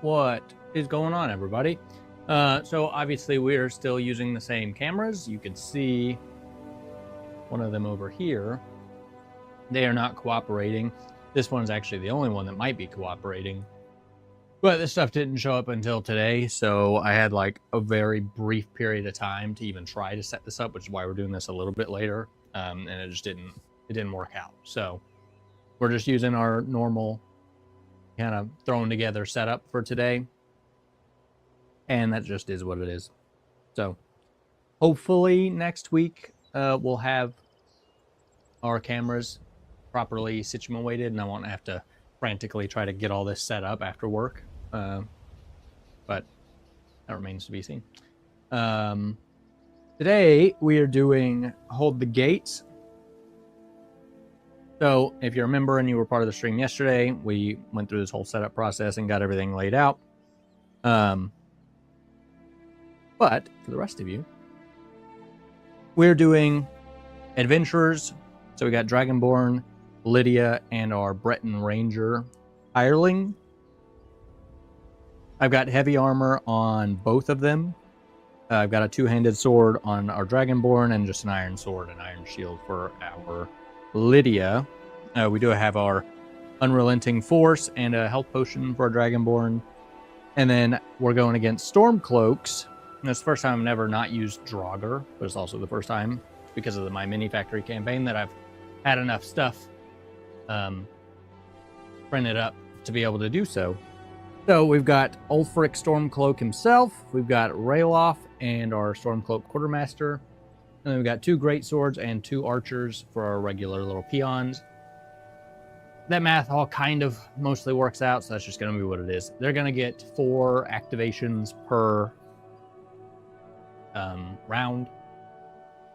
What is going on, everybody? So obviously we're still using the same cameras. You can see one of them over here. They are not cooperating. This one's actually the only one that might be cooperating. But this stuff didn't show up until today, so I had like a very brief period of time to even try to set this up, which is why we're doing this a little bit later. And it just didn't work out. So we're just using our normal kind of thrown together setup for today. And that just is what it is. So hopefully next week we'll have our cameras properly situated and I won't have to frantically try to get all this set up after work. But that remains to be seen. Today we are doing Hold the Gates. So if you remember and you were part of the stream yesterday, we went through this whole setup process and got everything laid out. But for the rest of you, we're doing adventurers. So we got Dragonborn, Lydia, and our Breton Ranger hireling. I've got heavy armor on both of them. I've got a two-handed sword on our Dragonborn and just an iron sword and iron shield for our Lydia. We do have our Unrelenting Force and a health potion for our Dragonborn. And then we're going against Stormcloaks. And it's the first time I've never not used Draugr, but it's also the first time because of my mini factory campaign that I've had enough stuff printed up to be able to do so. So we've got Ulfric Stormcloak himself, we've got Rayloff and our Stormcloak Quartermaster, and then we've got 2 great swords and 2 archers for our regular little peons. That math all kind of mostly works out, so that's just going to be what it is. They're going to get 4 activations per round,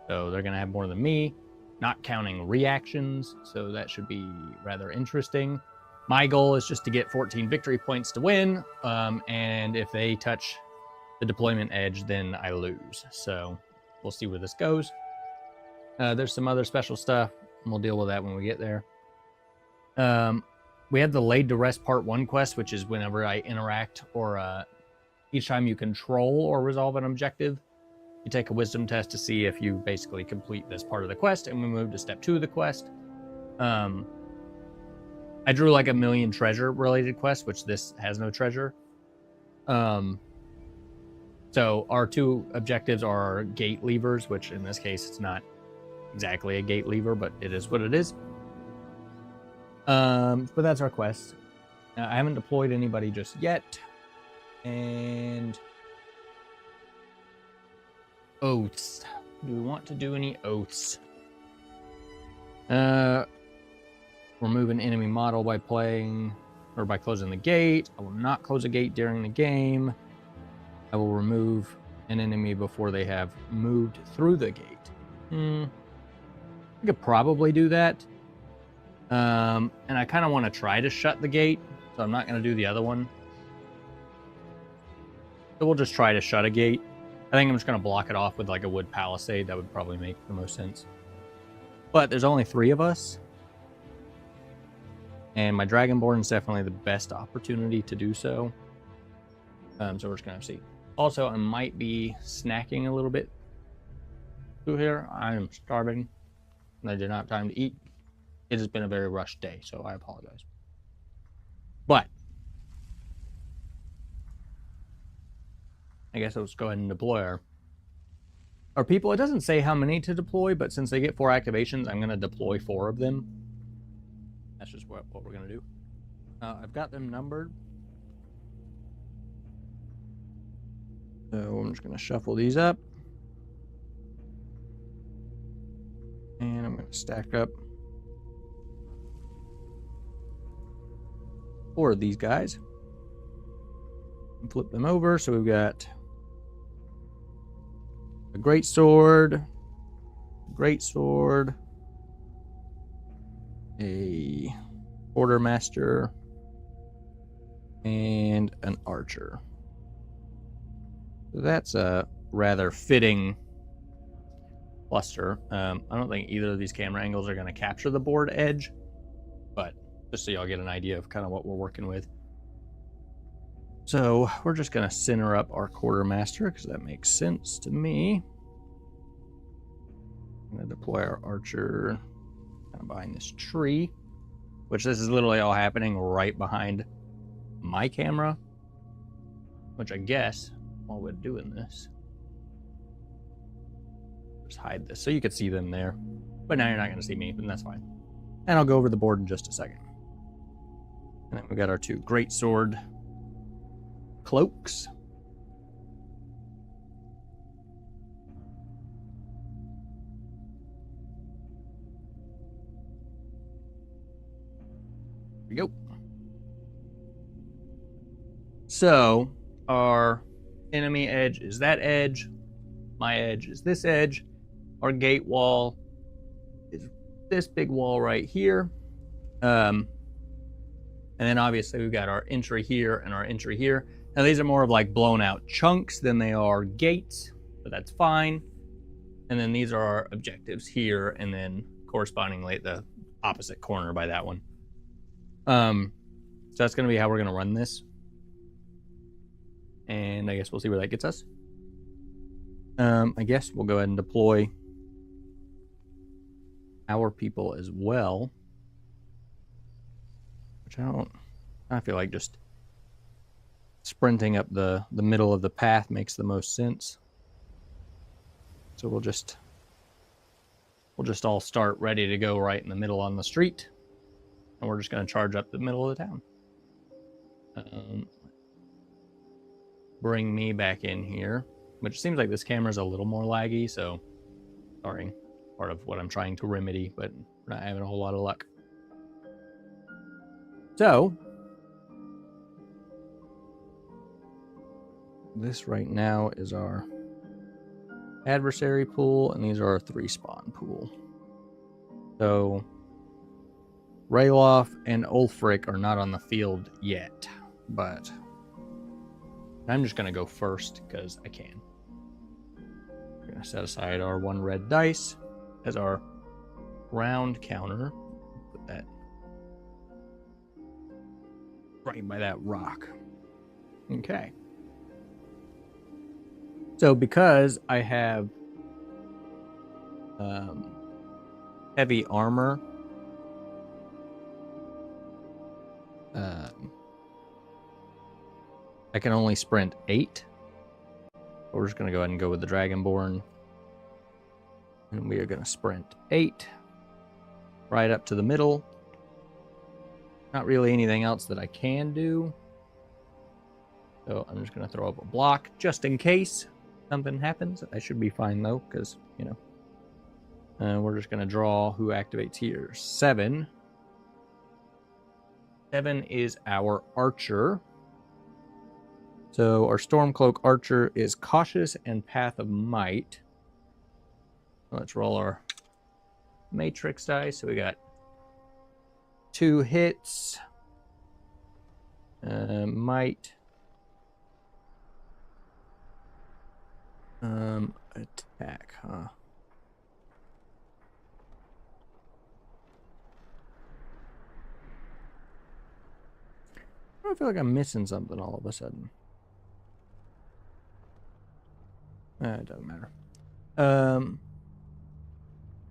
so they're going to have more than me, not counting reactions, so that should be rather interesting. My goal is just to get 14 victory points to win, and if they touch the deployment edge, then I lose. So we'll see where this goes. There's some other special stuff, and we'll deal with that when we get there. We have the Laid to Rest Part 1 quest, which is whenever I interact or each time you control or resolve an objective, you take a wisdom test to see if you basically complete this part of the quest, and we move to step 2 of the quest. I drew like a million treasure related quests, which this has no treasure. So our 2 objectives are gate levers, which in this case it's not exactly a gate lever, but it is what it is. But that's our quest. I haven't deployed anybody just yet. And oaths. Do we want to do any oaths? Remove an enemy model by playing or by closing the gate. I will not close a gate during the game. I will remove an enemy before they have moved through the gate. I could probably do that. And I kind of want to try to shut the gate, so I'm not going to do the other one. So we'll just try to shut a gate. I think I'm just going to block it off with like a wood palisade. That would probably make the most sense. But there's only 3 of us. And my Dragonborn is definitely the best opportunity to do so. So we're just going to see. Also, I might be snacking a little bit through here. I am starving. And I did not have time to eat. It has been a very rushed day, so I apologize. But I guess let's go ahead and deploy our people. It doesn't say how many to deploy, but since they get 4 activations, I'm going to deploy 4 of them. That's just what we're going to do. I've got them numbered. So I'm just going to shuffle these up. And I'm going to stack up 4 of these guys. And flip them over. So we've got a great sword, a quartermaster, and an archer. So that's a rather fitting cluster. I don't think either of these camera angles are going to capture the board edge, but just so y'all get an idea of kind of what we're working with. So we're just going to center up our quartermaster because that makes sense to me. I'm going to deploy our archer kind of behind this tree, which this is literally all happening right behind my camera, which I guess while we're doing this, just hide this so you could see them there. But now you're not going to see me, and that's fine. And I'll go over the board in just a second. And then we got our two greatsword cloaks. Here we go. So our enemy edge is that edge. My edge is this edge. Our gate wall is this big wall right here. And then obviously we've got our entry here and our entry here. Now these are more of like blown out chunks than they are gates, but that's fine. And then these are our objectives here, and then correspondingly at the opposite corner by that one. So that's going to be how we're going to run this. And I guess we'll see where that gets us. I guess we'll go ahead and deploy our people as well. Which I feel like just sprinting up the middle of the path makes the most sense. So we'll just all start ready to go right in the middle on the street. And we're just going to charge up the middle of the town. Bring me back in here, which seems like this camera's a little more laggy, so sorry, part of what I'm trying to remedy, but we're not having a whole lot of luck. So this right now is our adversary pool, and these are our 3 spawn pool. So Rayloff and Ulfric are not on the field yet, but I'm just going to go first because I can. We're going to set aside our 1 red dice as our round counter. Put that right by that rock. Okay. So because I have heavy armor, I can only sprint 8. We're just going to go ahead and go with the Dragonborn. And we are going to sprint 8 right up to the middle. Not really anything else that I can do. So I'm just going to throw up a block just in case something happens. I should be fine though, because, you know. We're just going to draw who activates here. 7. 7 is our archer. So our Stormcloak archer is cautious and Path of Might. Let's roll our matrix dice. So we got 2 hits. Might. Attack, huh? I feel like I'm missing something all of a sudden. It doesn't matter.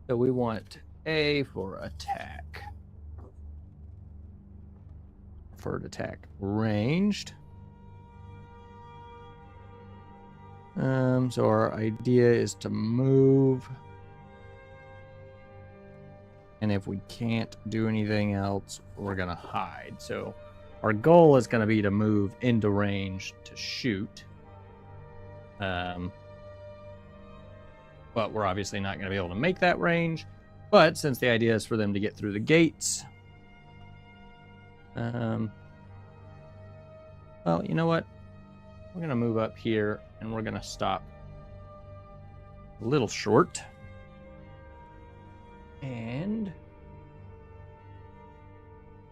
So we want A for attack. Preferred attack ranged. So our idea is to move. And if we can't do anything else, we're going to hide. So our goal is going to be to move into range to shoot. But we're obviously not going to be able to make that range. But since the idea is for them to get through the gates, well, you know what? We're going to move up here and we're going to stop a little short. And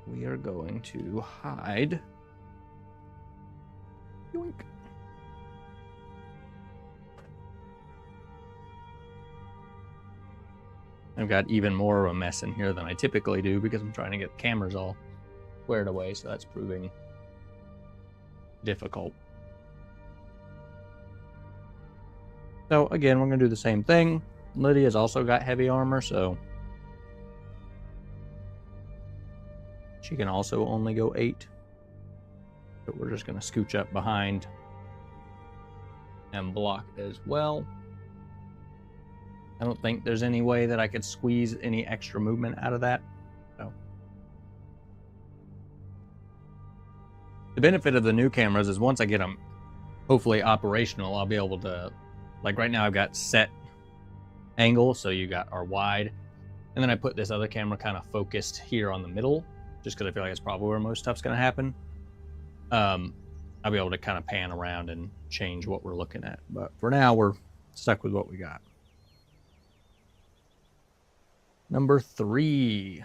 we are going to hide. Yoink. I've got even more of a mess in here than I typically do because I'm trying to get the cameras all squared away, so that's proving to difficult. So again, we're going to do the same thing. Lydia's also got heavy armor, so she can also only go 8. But we're just going to scooch up behind and block as well. I don't think there's any way that I could squeeze any extra movement out of that. So the benefit of the new cameras is once I get them hopefully operational, I'll be able to, like right now I've got set angle, so you got our wide, and then I put this other camera kind of focused here on the middle, just because I feel like it's probably where most stuff's going to happen. I'll be able to kind of pan around and change what we're looking at, but for now we're stuck with what we got. Number 3.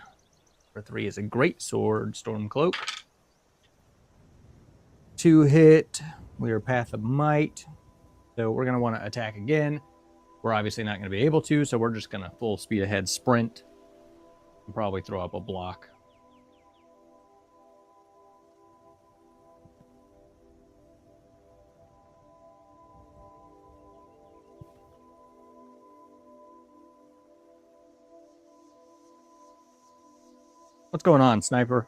Number 3 is a great sword, Stormcloak. 2 hit. We are Path of Might, so we're going to want to attack again. We're obviously not going to be able to, so we're just going to full speed ahead sprint and probably throw up a block. What's going on, Sniper?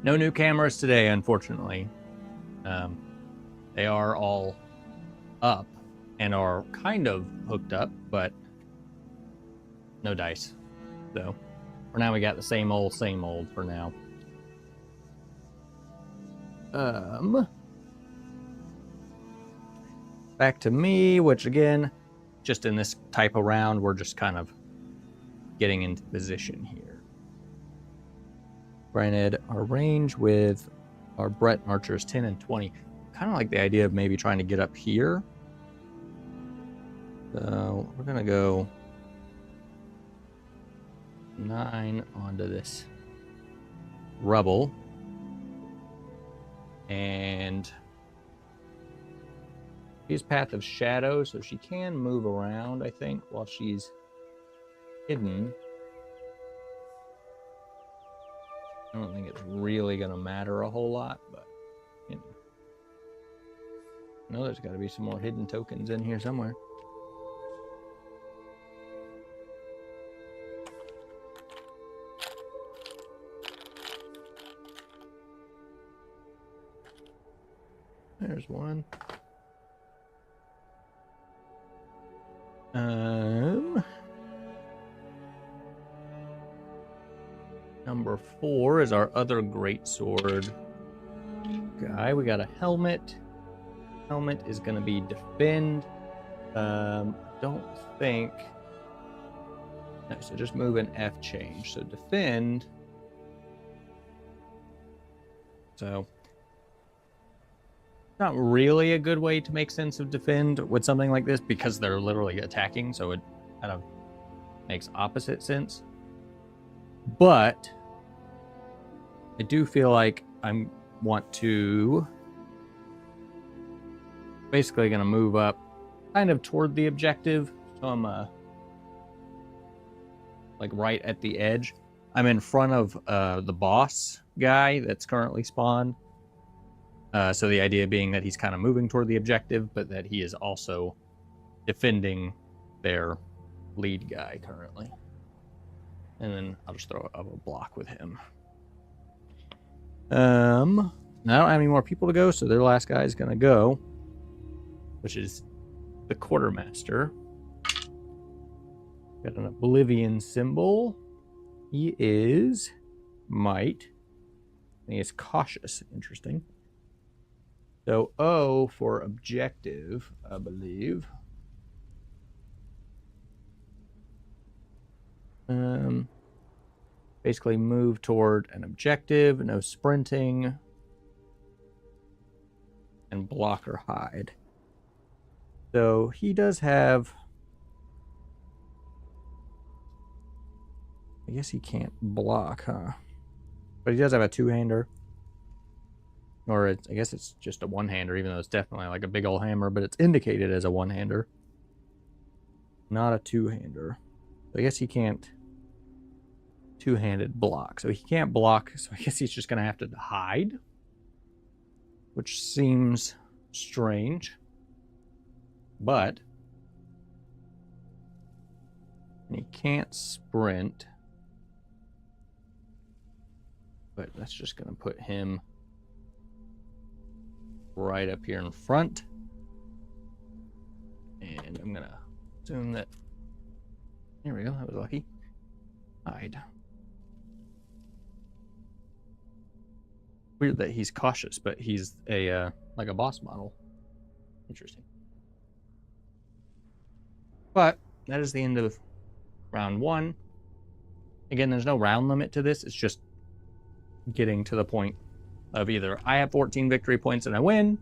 No new cameras today, unfortunately. They are all up and are kind of hooked up, but no dice. So for now, we got the same old for now. Back to me, which again, just in this type of round, we're just kind of getting into position here. Granted, our range with our Brett Archer is 10 and 20. Kind of like the idea of maybe trying to get up here. So we're going to go 9 onto this rubble. And she's Path of Shadow, so she can move around, I think, while she's hidden. I don't think it's really going to matter a whole lot, but you know. I know there's got to be some more hidden tokens in here somewhere. There's one. Number 4 is our other greatsword guy. We got a helmet. Helmet is going to be defend. Don't think. No, so just move an F change. So defend. So not really a good way to make sense of defend with something like this because they're literally attacking. So it kind of makes opposite sense. But I do feel like I want to basically going to move up kind of toward the objective. So I'm like right at the edge. I'm in front of the boss guy that's currently spawned. So the idea being that he's kind of moving toward the objective, but that he is also defending their lead guy currently. And then I'll just throw up a block with him. I don't have any more people to go, so their last guy is going to go, which is the quartermaster. Got an Oblivion symbol. He is might. And he is cautious. Interesting. So O for objective, I believe. Basically move toward an objective, no sprinting, and block or hide. So he does have, I guess he can't block, huh? But he does have a two-hander. Or I guess it's just a one-hander, even though it's definitely like a big old hammer, but it's indicated as a one-hander. Not a two-hander. So I guess he can't two-handed block. So he can't block, so I guess he's just going to have to hide, which seems strange. But he can't sprint. But that's just going to put him right up here in front. And I'm going to assume that... Here we go. That was lucky. Hide. Weird that he's cautious, but he's a like a boss model. Interesting. But that is the end of round 1. Again, there's no round limit to this. It's just getting to the point of either I have 14 victory points and I win,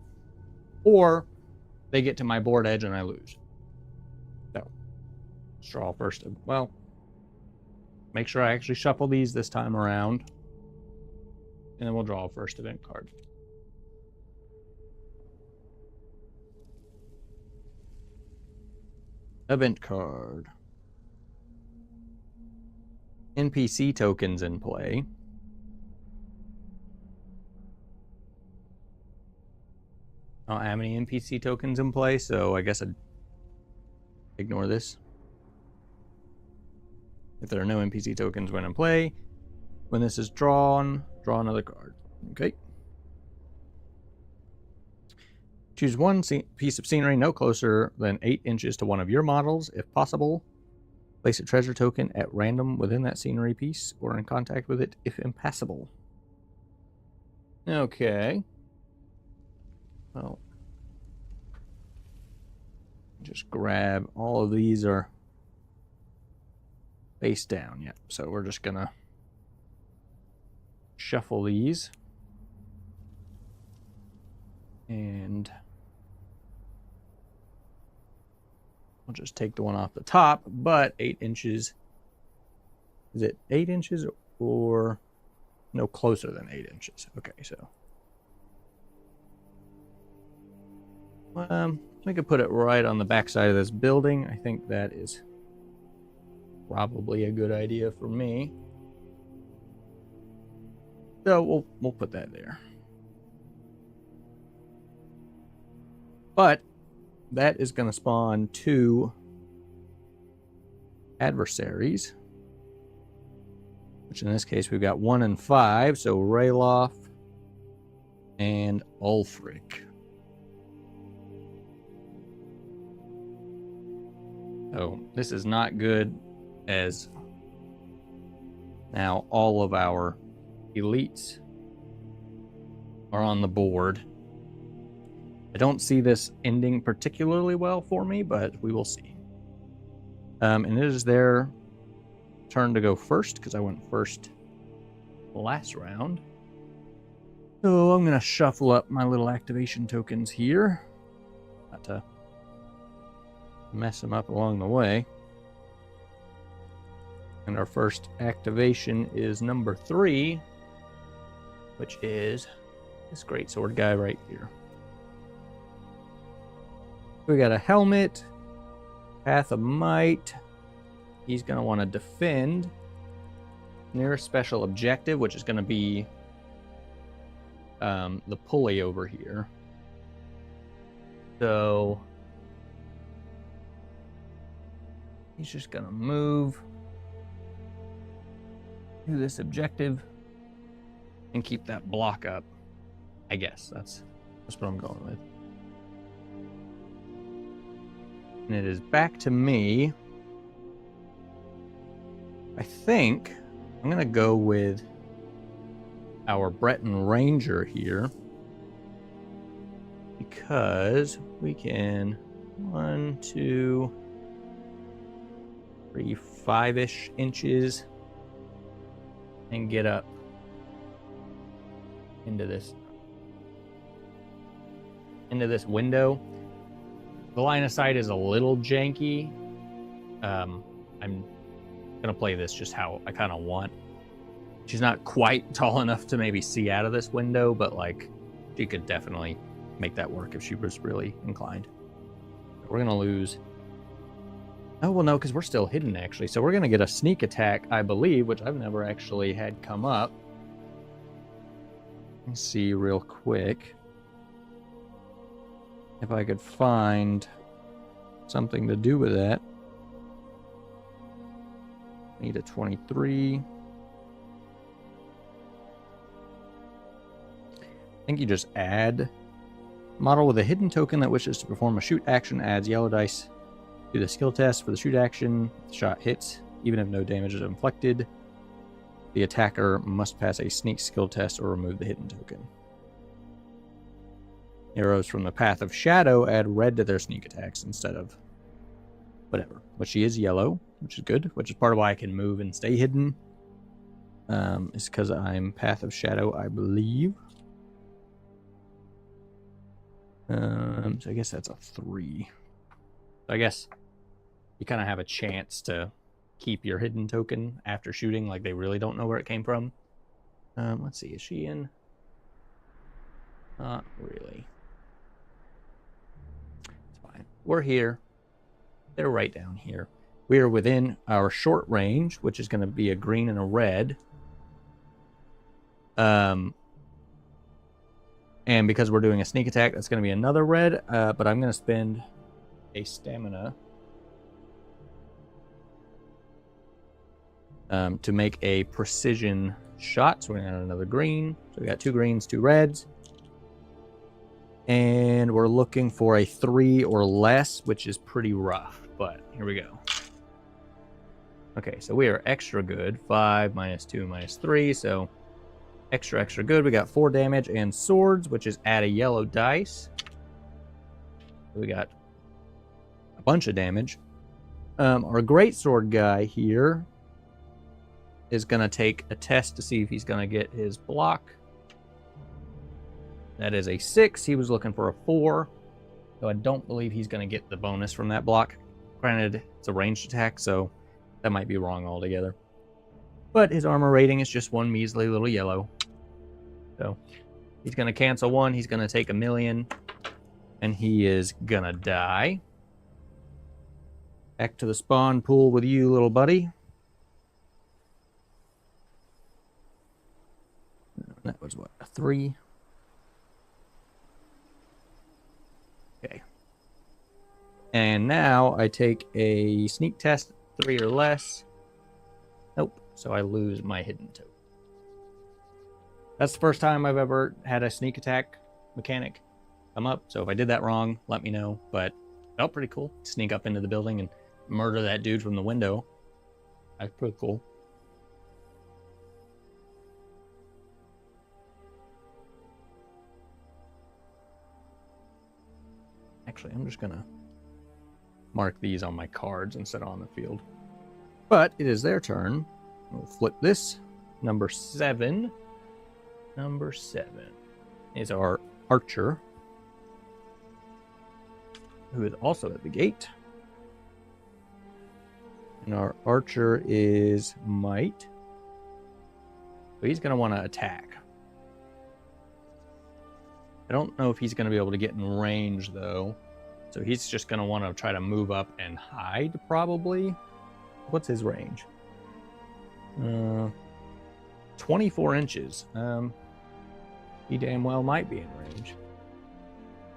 or they get to my board edge and I lose. So, let's draw first. Well, make sure I actually shuffle these this time around, and then we'll draw a first event card. Event card. NPC tokens in play. I don't have any NPC tokens in play, so I guess I'd ignore this. If there are no NPC tokens when in play, when this is drawn, draw another card. Okay. Choose one piece of scenery no closer than 8 inches to one of your models, if possible. Place a treasure token at random within that scenery piece, or in contact with it if impassable. Okay. Well, just grab all of these are face down. Yeah, so we're just gonna shuffle these, and I'll just take the one off the top, but 8 inches. Is it 8 inches or no closer than 8 inches? Okay, so we could put it right on the back side of this building. I think that is probably a good idea for me. So we'll put that there. But that is going to spawn 2 adversaries, which in this case we've got 1 and 5. So Rayloff and Ulfric. So this is not good, as now all of our elites are on the board. I don't see this ending particularly well for me, but we will see. And it is their turn to go first, because I went first last round. So I'm going to shuffle up my little activation tokens here. Not to mess them up along the way. And our first activation is number 3, which is this greatsword guy right here. We got a helmet, Path of Might. He's going to want to defend near a special objective, which is going to be the pulley over here. So he's just going to move to this objective and keep that block up. I guess that's what I'm going with. And it is back to me. I think I'm going to go with our Breton Ranger here, because we can 1, 2, 3, 5-ish inches and get up into this window. The line of sight is a little janky. I'm gonna play this just how I kind of want. She's not quite tall enough to maybe see out of this window, but like she could definitely make that work if she was really inclined. We're gonna lose Oh, well, no, because we're still hidden, actually. So we're going to get a sneak attack, I believe, which I've never actually had come up. Let's see real quick if I could find something to do with that. Need a 23. I think you just add model with a hidden token that wishes to perform a shoot action, adds yellow dice to the skill test. For the shoot action, the shot hits, even if no damage is inflicted. The attacker must pass a sneak skill test or remove the hidden token. Arrows from the Path of Shadow add red to their sneak attacks instead of whatever. But she is yellow, which is good, which is part of why I can move and stay hidden. Is because I'm Path of Shadow, I believe. So I guess that's a 3. So I guess you kind of have a chance to keep your hidden token after shooting, like they really don't know where it came from. Let's see, is she in? Not really. It's fine. We're here. They're right down here. We are within our short range, which is going to be a green and a red. And because we're doing a sneak attack, that's going to be another red. But I'm going to spend a stamina to make a precision shot. So we're going to add another green. So we got 2 greens, 2 reds. And we're looking for a 3 or less, which is pretty rough. But here we go. Okay, so we are extra good. 5 minus 2 minus 3. So extra good. We got 4 damage and swords, which is add a yellow dice. We got a bunch of damage. Our greatsword guy here is going to take a test to see if he's going to get his block. That is a 6. He was looking for a 4. So I don't believe he's going to get the bonus from that block. Granted, it's a ranged attack, so that might be wrong altogether. But his armor rating is just 1 measly little yellow. So he's going to cancel 1. He's going to take 1,000,000. And he is going to die. Back to the spawn pool with you, little buddy. That was what, a 3? Okay. And now I take a sneak test, 3 or less. Nope. So I lose my hidden token. That's the first time I've ever had a sneak attack mechanic come up. So if I did that wrong, let me know. But it felt pretty cool. Sneak up into the building and murder that dude from the window. That's pretty cool. Actually, I'm just going to mark these on my cards instead of on the field. But it is their turn. We'll flip this. Number 7. Number 7 is our archer, who is also at the gate. And our archer is might. So he's going to want to attack. I don't know if he's going to be able to get in range, though. So he's just going to want to try to move up and hide, probably. What's his range? 24 inches. He damn well might be in range.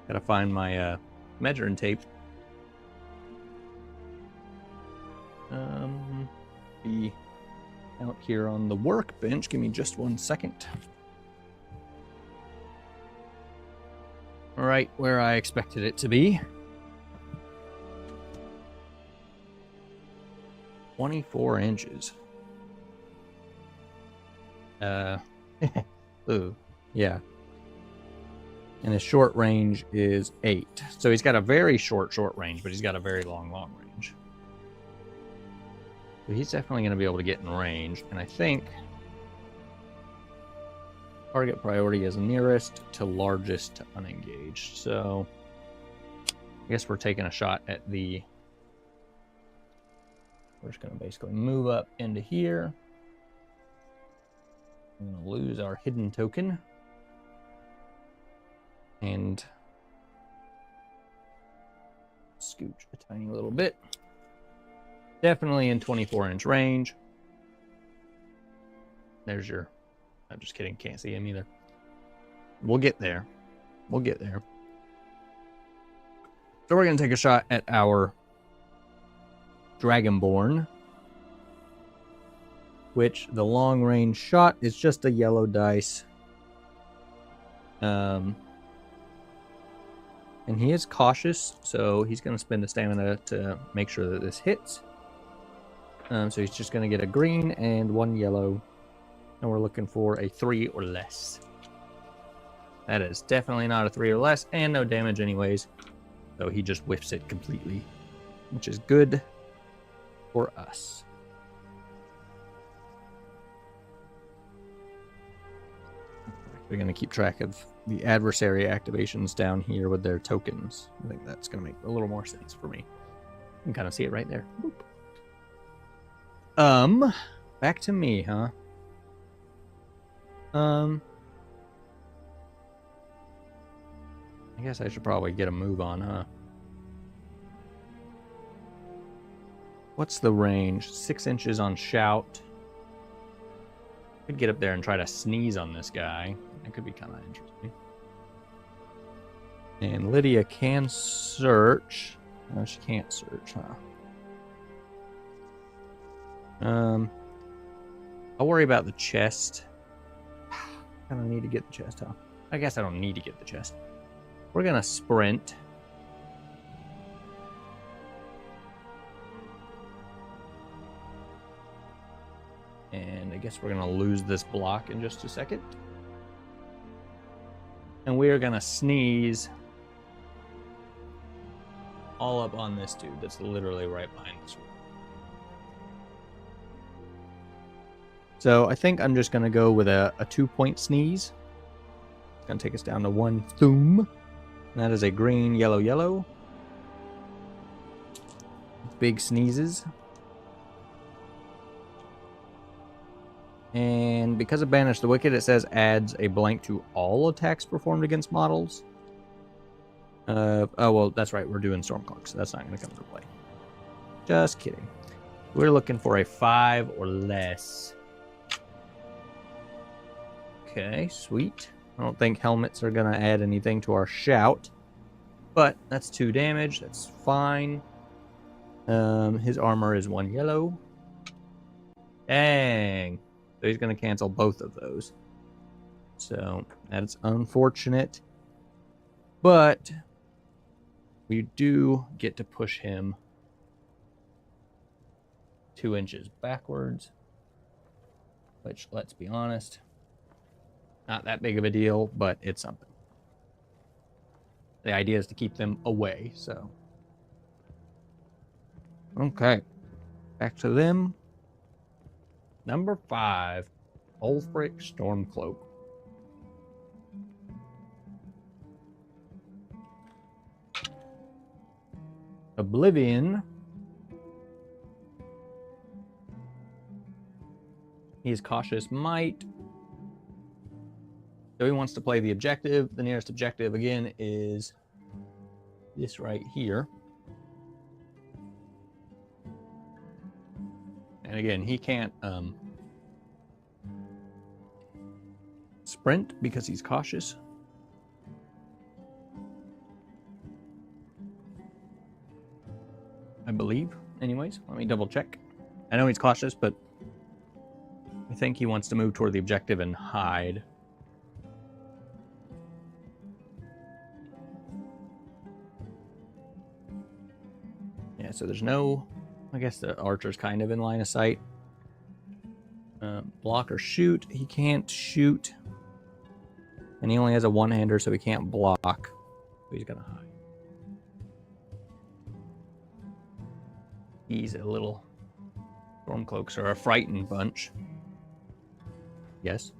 Gotta find my measuring tape. Be out here on the workbench. Give me just 1 second. Right where I expected it to be. 24 inches. Ooh, yeah. And his short range is 8. So he's got a very short range, but he's got a very long range. So he's definitely going to be able to get in range. And I think target priority is nearest to largest to unengaged. So I guess we're taking a shot at the... We're just going to basically move up into here. I'm going to lose our hidden token. And scooch a tiny little bit. Definitely in 24-inch range. There's your... I'm just kidding. Can't see him either. We'll get there. We'll get there. So we're going to take a shot at our Dragonborn, which the long-range shot is just a yellow dice. And he is cautious, so he's going to spend the stamina to make sure that this hits. So he's just going to get a green and 1 yellow. And we're looking for a 3 or less. That is definitely not a 3 or less, and no damage anyways. So he just whiffs it completely, which is good for us. We're going to keep track of the adversary activations down here with their tokens. I think that's going to make a little more sense for me. You can kind of see it right there. Boop. Back to me, huh? I guess I should probably get a move on, huh? What's the range? 6 inches on shout. Could get up there and try to sneeze on this guy. That could be kind of interesting. And Lydia can search. No, she can't search, huh? I'll worry about the chest. I don't need to get the chest, huh? I guess I don't need to get the chest. We're gonna sprint. And I guess we're gonna lose this block in just a second. And we are gonna sneeze all up on this dude that's literally right behind this wall. So I think I'm just gonna go with a 2-point sneeze. It's gonna take us down to 1 thum. And that is a green, yellow, yellow. Big sneezes. And because of Banish the Wicked, it says adds a blank to all attacks performed against models. Oh, well, that's right. We're doing Stormcloak, so that's not going to come into play. Just kidding. We're looking for a 5 or less. Okay, sweet. I don't think helmets are going to add anything to our shout. But that's 2 damage. That's fine. His armor is 1 yellow. Dang. So he's going to cancel both of those. So that's unfortunate. But we do get to push him 2 inches backwards. Which, let's be honest, not that big of a deal, but it's something. The idea is to keep them away, so. Okay. Back to them. Number 5, Ulfric Stormcloak. Oblivion. He is Cautious Might. So he wants to play the objective. The nearest objective, again, is this right here. And again, he can't sprint because he's cautious. I believe. Anyways, let me double check. I know he's cautious, but I think he wants to move toward the objective and hide. Yeah, so there's no... I guess the archer's kind of in line of sight. Block or shoot. He can't shoot. And he only has a one-hander, so he can't block. So he's going to hide. He's a little... Stormcloaks are a frightened bunch. Yes.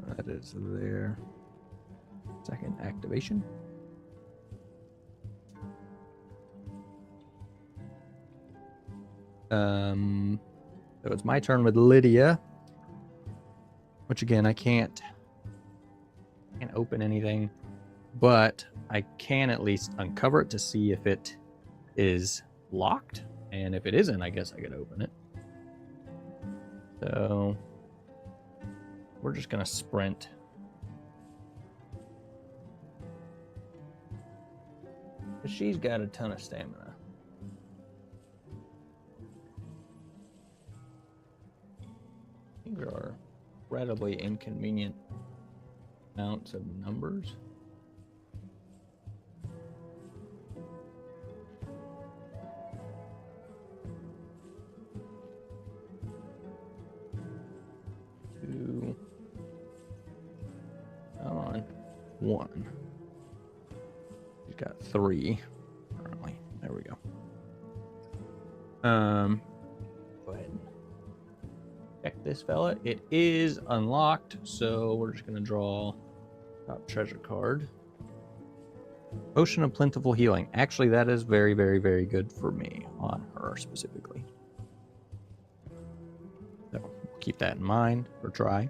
That is their second activation. So it's my turn with Lydia, which again I can't open anything, but I can at least uncover it to see if it is locked. And if it isn't, I guess I could open it. So we're just going to sprint. She's got a ton of stamina. These are incredibly inconvenient amounts of numbers. Two. Come on. One. She's got 3 currently. There we go. Go ahead and check this fella. It is unlocked, so we're just gonna draw top treasure card. Potion of Plentiful Healing. Actually, that is very, very, very good for me on her specifically. So we'll keep that in mind or try.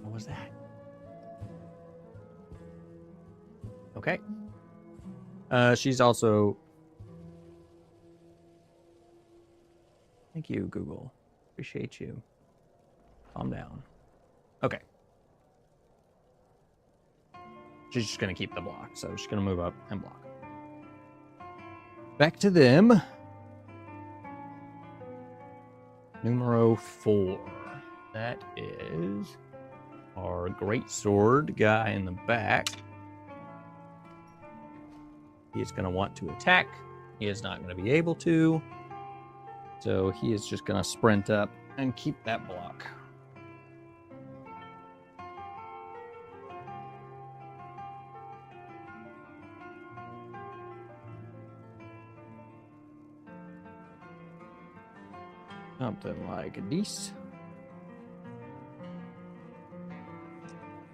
What was that? Okay. She's also... Thank you, Google. Appreciate you. Calm down. Okay. She's just going to keep the block, so she's going to move up and block. Back to them. Numero 4. That is our great sword guy in the back. He is going to want to attack. He is not going to be able to. So he is just going to sprint up and keep that block. Something like this.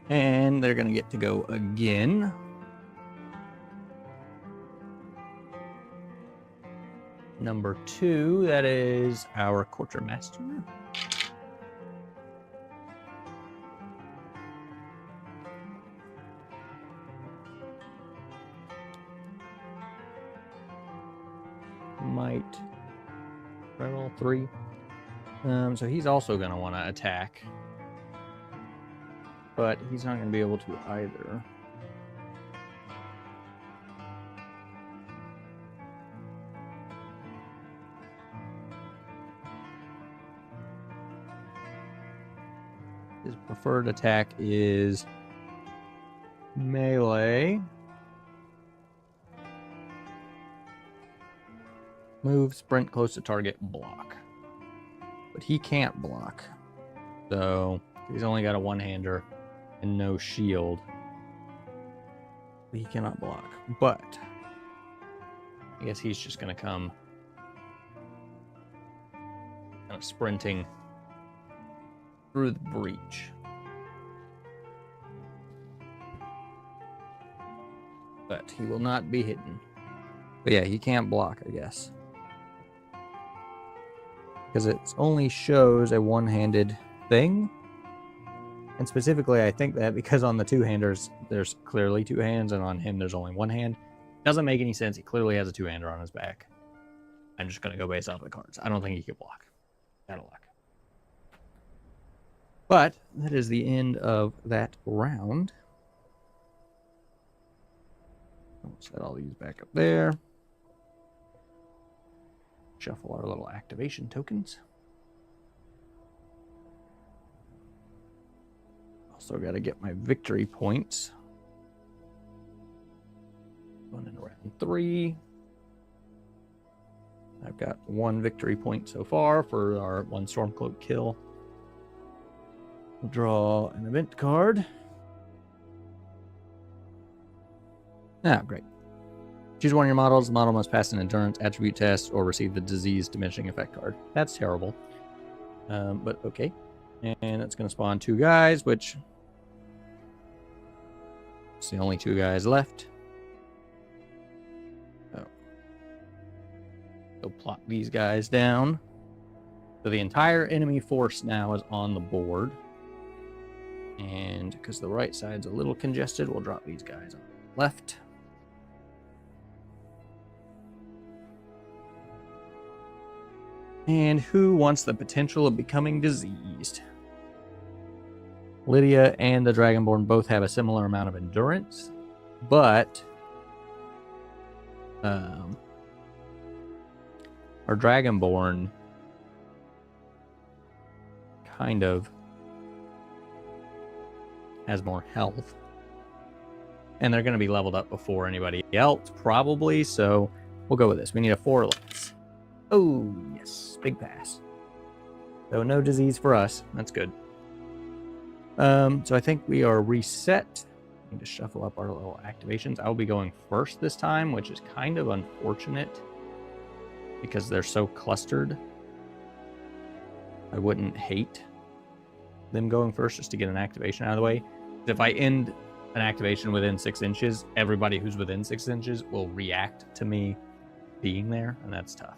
And they're going to get to go again. Number 2, that is our quartermaster. Might try all 3. So he's also going to want to attack. But he's not going to be able to either. His preferred attack is melee. Move, sprint close to target, block. But he can't block. So he's only got a one-hander and no shield. He cannot block. But I guess he's just going to come kind of sprinting through the breach. But he will not be hidden. But yeah, he can't block, I guess. Because it only shows a one-handed thing. And specifically, I think that because on the two-handers, there's clearly 2 hands, and on him, there's only 1 hand. Doesn't make any sense. He clearly has a 2-hander on his back. I'm just going to go based off the cards. I don't think he can block. Out of luck. But that is the end of that round. I'll set all these back up there. Shuffle our little activation tokens. Also got to get my victory points. Going in round 3. I've got 1 victory point so far for our 1 Stormcloak kill. We'll draw an event card. Ah, great. Choose one of your models. The model must pass an endurance attribute test or receive the disease diminishing effect card. That's terrible. But okay. And it's going to spawn 2 guys, which... it's the only 2 guys left. Oh. So plot these guys down. So the entire enemy force now is on the board. And because the right side's a little congested, we'll drop these guys on the left. And who wants the potential of becoming diseased? Lydia and the Dragonborn both have a similar amount of endurance, but our Dragonborn kind of has more health. And they're going to be leveled up before anybody else, probably, so we'll go with this. We need a 4 less. Oh, yes, big pass. So no disease for us. That's good. So I think we are reset. I need to shuffle up our little activations. I'll be going first this time, which is kind of unfortunate because they're so clustered. I wouldn't hate them going first just to get an activation out of the way. If I end an activation within 6 inches, everybody who's within 6 inches will react to me being there, and that's tough.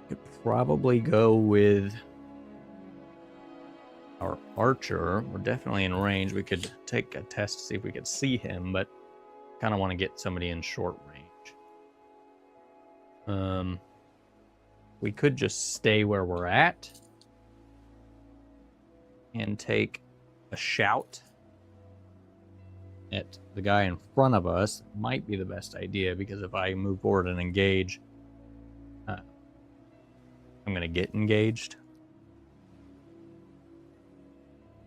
Could probably go with our archer. We're definitely in range. We could take a test to see if we could see him, but kind of want to get somebody in short range. We could just stay where we're at and take a shout at the guy in front of us. Might be the best idea, because if I move forward and engage, I'm going to get engaged.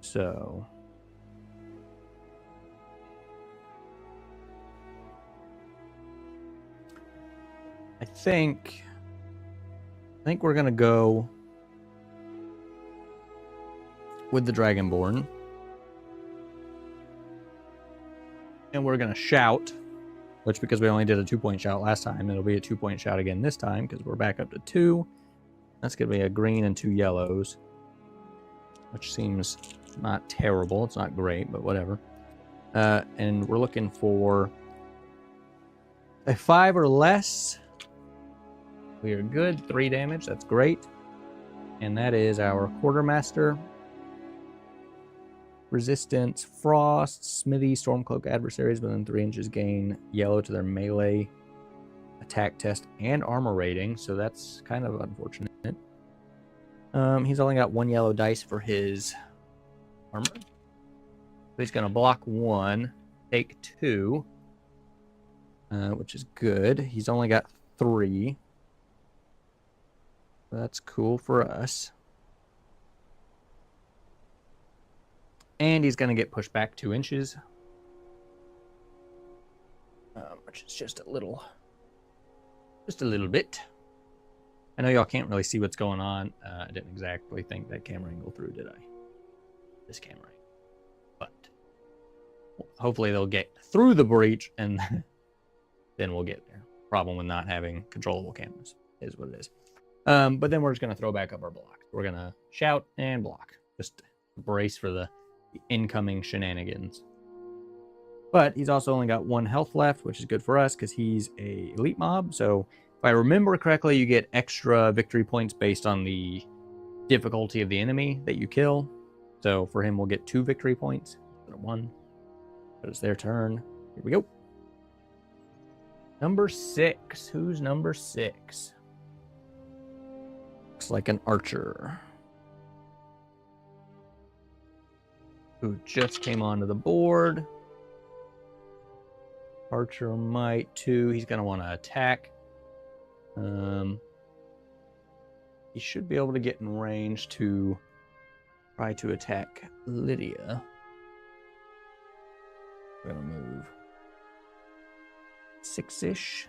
So I think we're going to go with the Dragonborn. And we're going to shout, which, because we only did a 2-point shout last time, it'll be a 2-point shout again this time because we're back up to 2. That's going to be a green and 2 yellows, which seems not terrible. It's not great, but whatever. And we're looking for a 5 or less. We are good. 3 damage. That's great. And that is our Quartermaster. Resistance, Frost, Smithy, Stormcloak adversaries within 3 inches gain yellow to their melee attack test and armor rating. So that's kind of unfortunate. He's only got 1 yellow dice for his armor. So he's going to block 1, take 2, which is good. He's only got 3. That's cool for us. And he's going to get pushed back 2 inches. Which is just a little bit. I know y'all can't really see what's going on. I didn't exactly think that camera angle through, did I? This camera. But hopefully they'll get through the breach, and then we'll get there. Problem with not having controllable cameras is what it is. But then we're just going to throw back up our blocks. We're going to shout and block. Just brace for the incoming shenanigans. But he's also only got 1 health left, which is good for us because he's a elite mob. So if I remember correctly, you get extra victory points based on the difficulty of the enemy that you kill. So for him, we'll get 2 victory points instead of 1. But it's their turn. Here we go. Number 6. Who's number 6? Looks like an archer who just came onto the board. Archer might too. He's going to want to attack. He should be able to get in range to try to attack Lydia. I'm going to move 6-ish.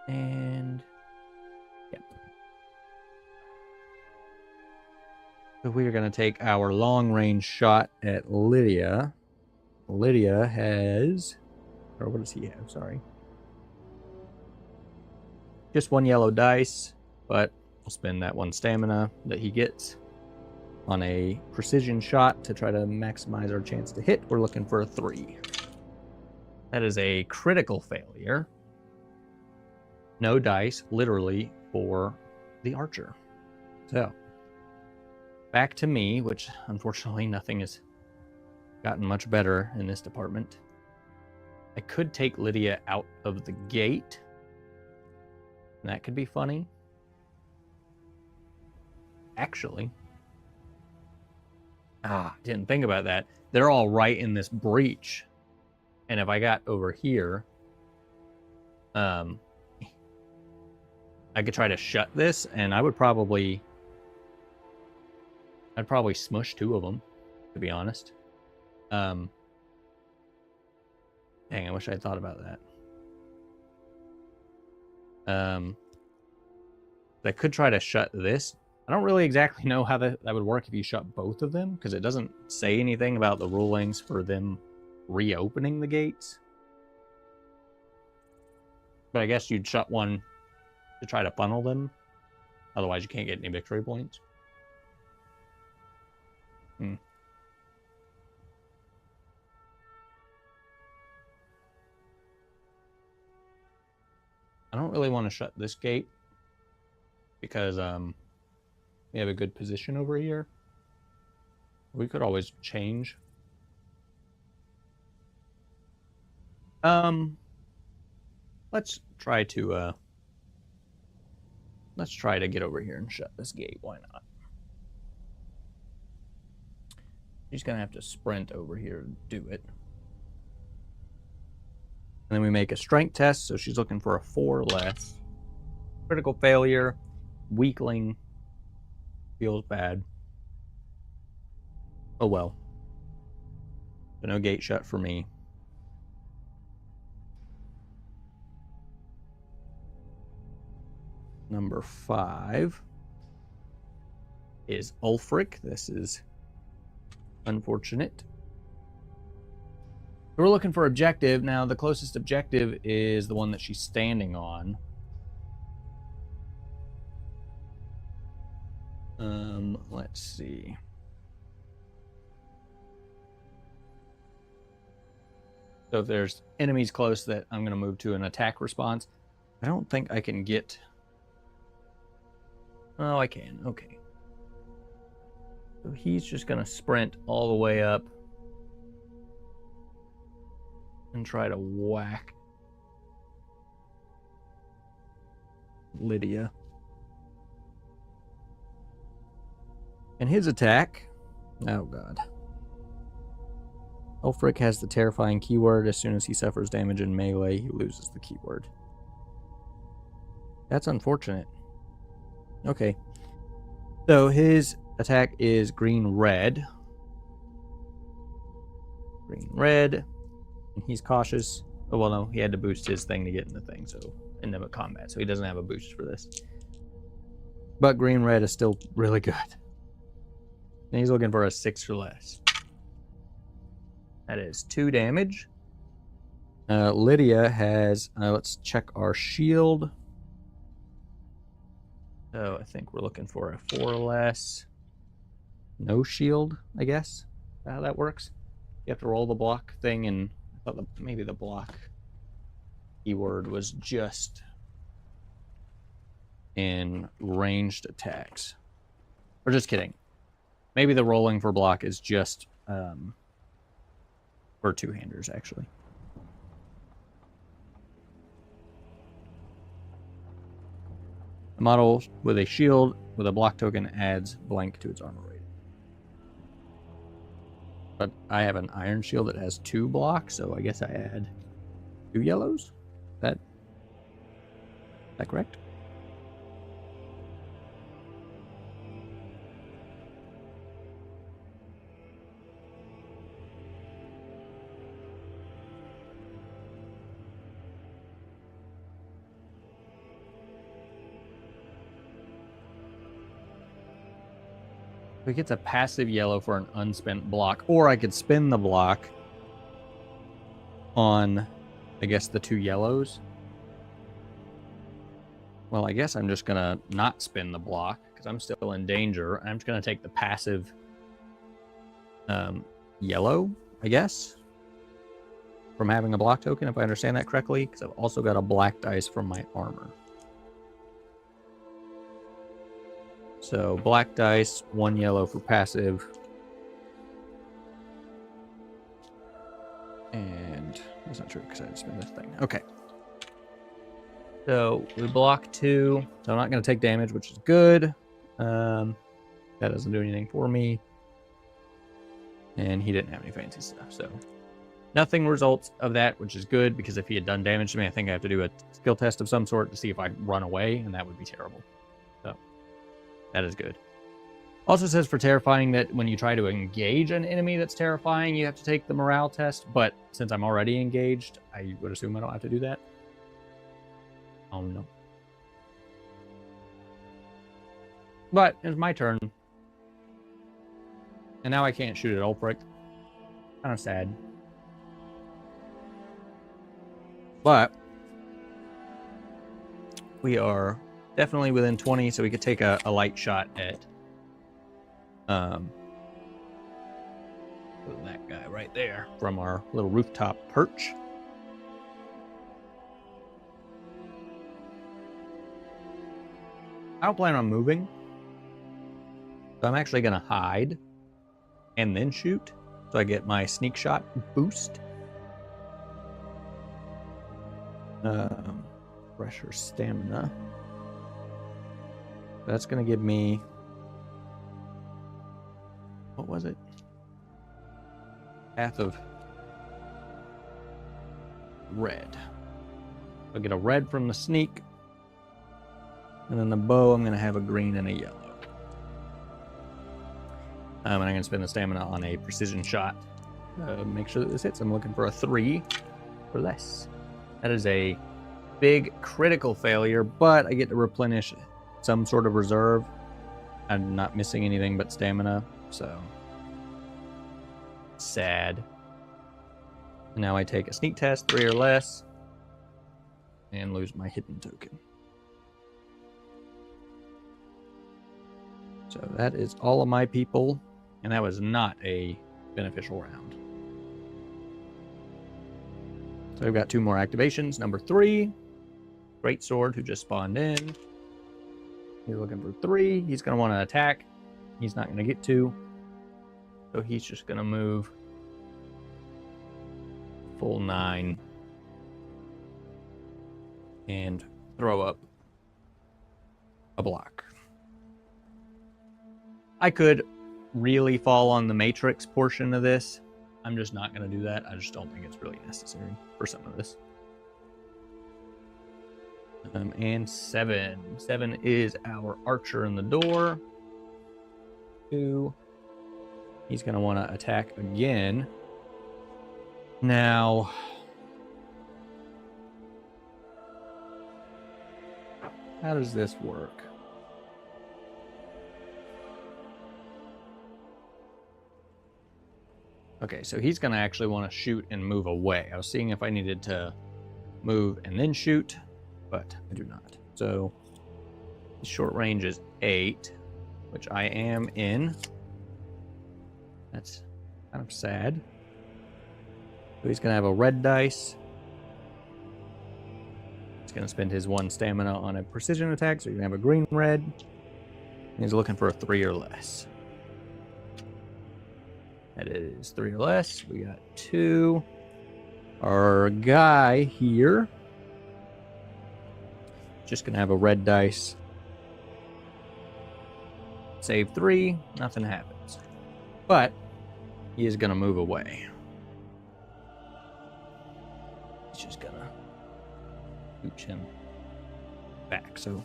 And yep. So we are going to take our long range shot at Lydia. Lydia has, or what does he have? Sorry. Just 1 yellow dice, but we'll spend that 1 stamina that he gets on a precision shot to try to maximize our chance to hit. We're looking for a 3. That is a critical failure. No dice, literally, for the archer. So, back to me, which unfortunately nothing has gotten much better in this department. I could take Lydia out of the gate. And that could be funny. Actually. Didn't think about that. They're all right in this breach. And if I got over here, I could try to shut this, and I'd probably smush two of them, to be honest. Dang, I wish I had thought about that. I could try to shut this. I don't really exactly know how that would work if you shut both of them, because it doesn't say anything about the rulings for them reopening the gates. But I guess you'd shut one to try to funnel them. Otherwise, you can't get any victory points. I don't really want to shut this gate because we have a good position over here. We could always change. Let's try to get over here and shut this gate. Why not? She's gonna have to sprint over here to do it. And then we make a strength test, so she's looking for a 4 or less. Critical failure, weakling, feels bad. Oh well. So no gate shut for me. Number 5 is Ulfric. This is unfortunate. We're looking for objective. Now, the closest objective is the one that she's standing on. Let's see. So if there's enemies close that I'm going to move to an attack response, I don't think I can get... Oh, I can. Okay. So he's just going to sprint all the way up and try to whack Lydia. And his attack... Oh, God. Ulfric has the terrifying keyword. As soon as he suffers damage in melee, he loses the keyword. That's unfortunate. Okay. So his attack is green-red. Green-red. And he's cautious. Oh, well, no. He had to boost his thing to get in the thing, so in the combat. So he doesn't have a boost for this. But green-red is still really good. And he's looking for a 6 or less. That is 2 damage. Lydia has... let's check our shield. So I think we're looking for a 4 or less. No shield, I guess. How that works. You have to roll the block thing, and I thought maybe the block keyword was just in ranged attacks. Or just kidding. Maybe the rolling for block is just for two-handers, actually. A model with a shield with a block token adds blank to its armor rating. But I have an iron shield that has 2 blocks, so I guess I add 2 yellows. Is that correct? It gets a passive yellow for an unspent block, or I could spin the block on, I guess, the 2 yellows. Well, I guess I'm just gonna not spin the block because I'm still in danger. I'm just gonna take the passive yellow, I guess, from having a block token, if I understand that correctly, because I've also got a black dice from my armor. So black dice, 1 yellow for passive. And that's not true because I didn't spend this thing. Okay. So we block 2. So I'm not going to take damage, which is good. That doesn't do anything for me. And he didn't have any fancy stuff, so nothing results of that, which is good, because if he had done damage to me, I think I have to do a skill test of some sort to see if I run away, and that would be terrible. So that is good. Also says for terrifying that when you try to engage an enemy that's terrifying, you have to take the morale test, but since I'm already engaged, I would assume I don't have to do that. Oh no. But it's my turn. And now I can't shoot at Ulfric. Kind of sad. But we are definitely within 20, so we could take a light shot at that guy right there from our little rooftop perch. I don't plan on moving. So I'm actually going to hide and then shoot, so I get my sneak shot boost. Pressure stamina. That's going to give me... What was it? Path of red. I'll get a red from the sneak. And then the bow, I'm going to have a green and a yellow. And I'm going to spend the stamina on a precision shot. Make sure that this hits. I'm looking for a 3 or less. That is a big critical failure, but I get to replenish some sort of reserve. I'm not missing anything but stamina, so sad. Now I take a sneak test, 3 or less, and lose my hidden token. So that is all of my people. And that was not a beneficial round. So I've got 2 more activations. Number 3, Great Sword, who just spawned in. He's looking for 3. He's going to want to attack. He's not going to get to. So he's just going to move full 9 and throw up a block. I could really fall on the Matrix portion of this. I'm just not going to do that. I just don't think it's really necessary for some of this. And 7. 7 is our archer in the door. 2. He's going to want to attack again. Now, how does this work? Okay, so he's going to actually want to shoot and move away. I was seeing if I needed to move and then shoot, but I do not. So the short range is 8, which I am in. That's kind of sad. So he's going to have a red dice. He's going to spend his 1 stamina on a precision attack, so he's going to have a green red. And he's looking for a 3 or less. That is 3 or less. We got 2. Our guy here, just going to have a red dice. Save 3. Nothing happens. But he is going to move away. He's just going to pooch him back. So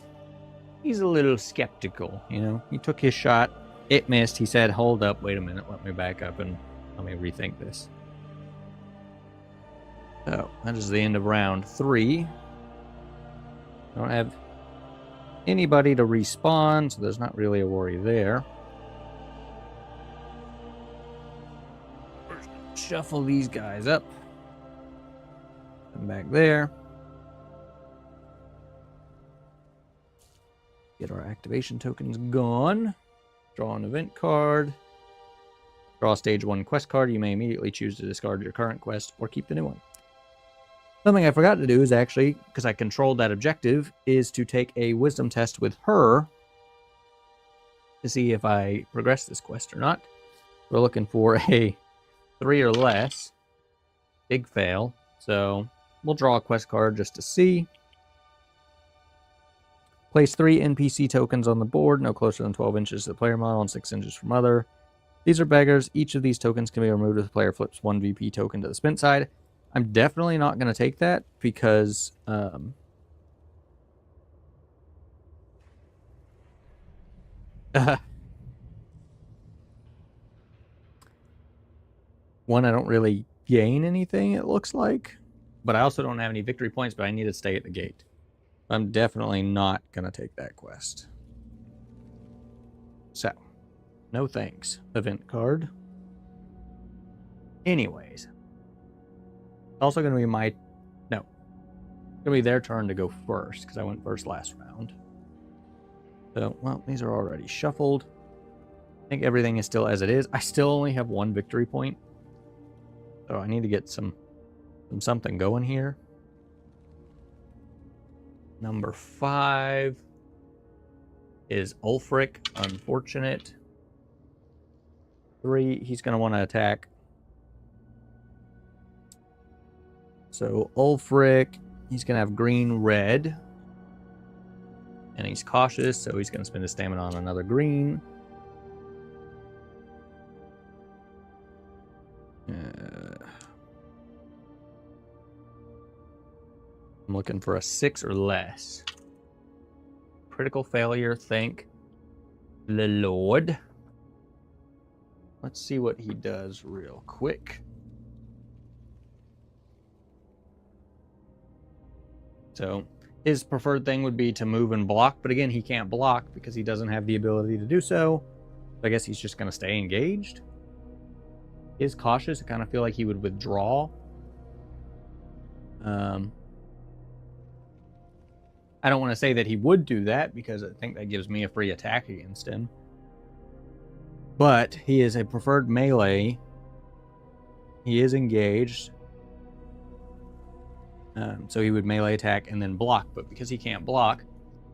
he's a little skeptical, you know. He took his shot. It missed. He said, hold up, wait a minute, let me back up and let me rethink this. So, that is the end of round 3. I don't have anybody to respawn, so there's not really a worry there. Shuffle these guys up. Come back there. Get our activation tokens gone. Draw an event card. Draw a stage 1 quest card. You may immediately choose to discard your current quest or keep the new one. Something I forgot to do is actually, because I controlled that objective, is to take a wisdom test with her to see if I progress this quest or not. We're looking for a 3 or less. Big fail. So we'll draw a quest card just to see. Place 3 NPC tokens on the board, no closer than 12 inches to the player model and 6 inches from other. These are beggars. Each of these tokens can be removed if the player flips 1 VP token to the spent side. I'm definitely not going to take that because one, I don't really gain anything, it looks like. But I also don't have any victory points, but I need to stay at the gate. I'm definitely not going to take that quest. So, no thanks, event card. Anyways. Also going to be my... No. It's going to be their turn to go first, because I went first last round. So, well, these are already shuffled. I think everything is still as it is. I still only have 1 victory point. So I need to get something going here. Number 5 is Ulfric. Unfortunate. 3, he's going to want to attack. So Ulfric, he's going to have green, red. And he's cautious, so he's going to spend his stamina on another green. I'm looking for a 6 or less. Critical failure, thank the Lord. Let's see what he does real quick. So his preferred thing would be to move and block, but again, he can't block because he doesn't have the ability to do so. I guess he's just going to stay engaged. He is cautious. I kind of feel like he would withdraw. I don't want to say that he would do that because I think that gives me a free attack against him. But he is a preferred melee. He is engaged. So he would melee attack and then block. But because he can't block...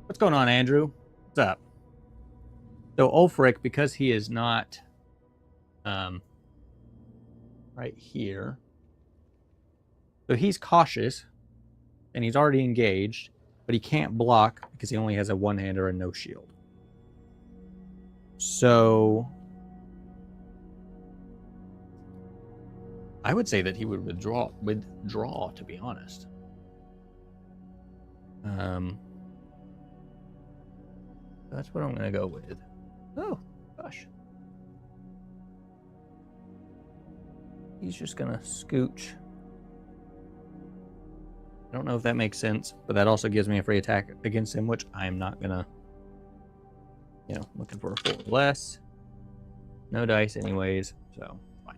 What's going on, Andrew? What's up? So Ulfric, because he is not right here. So he's cautious. And he's already engaged. But he can't block because he only has a one-hander and no shield. So I would say that he would withdraw, to be honest. That's what I'm going to go with. Oh, gosh. He's just going to scooch. I don't know if that makes sense, but that also gives me a free attack against him, which I'm not going to, looking for a 4 or less. No dice anyways, so fine.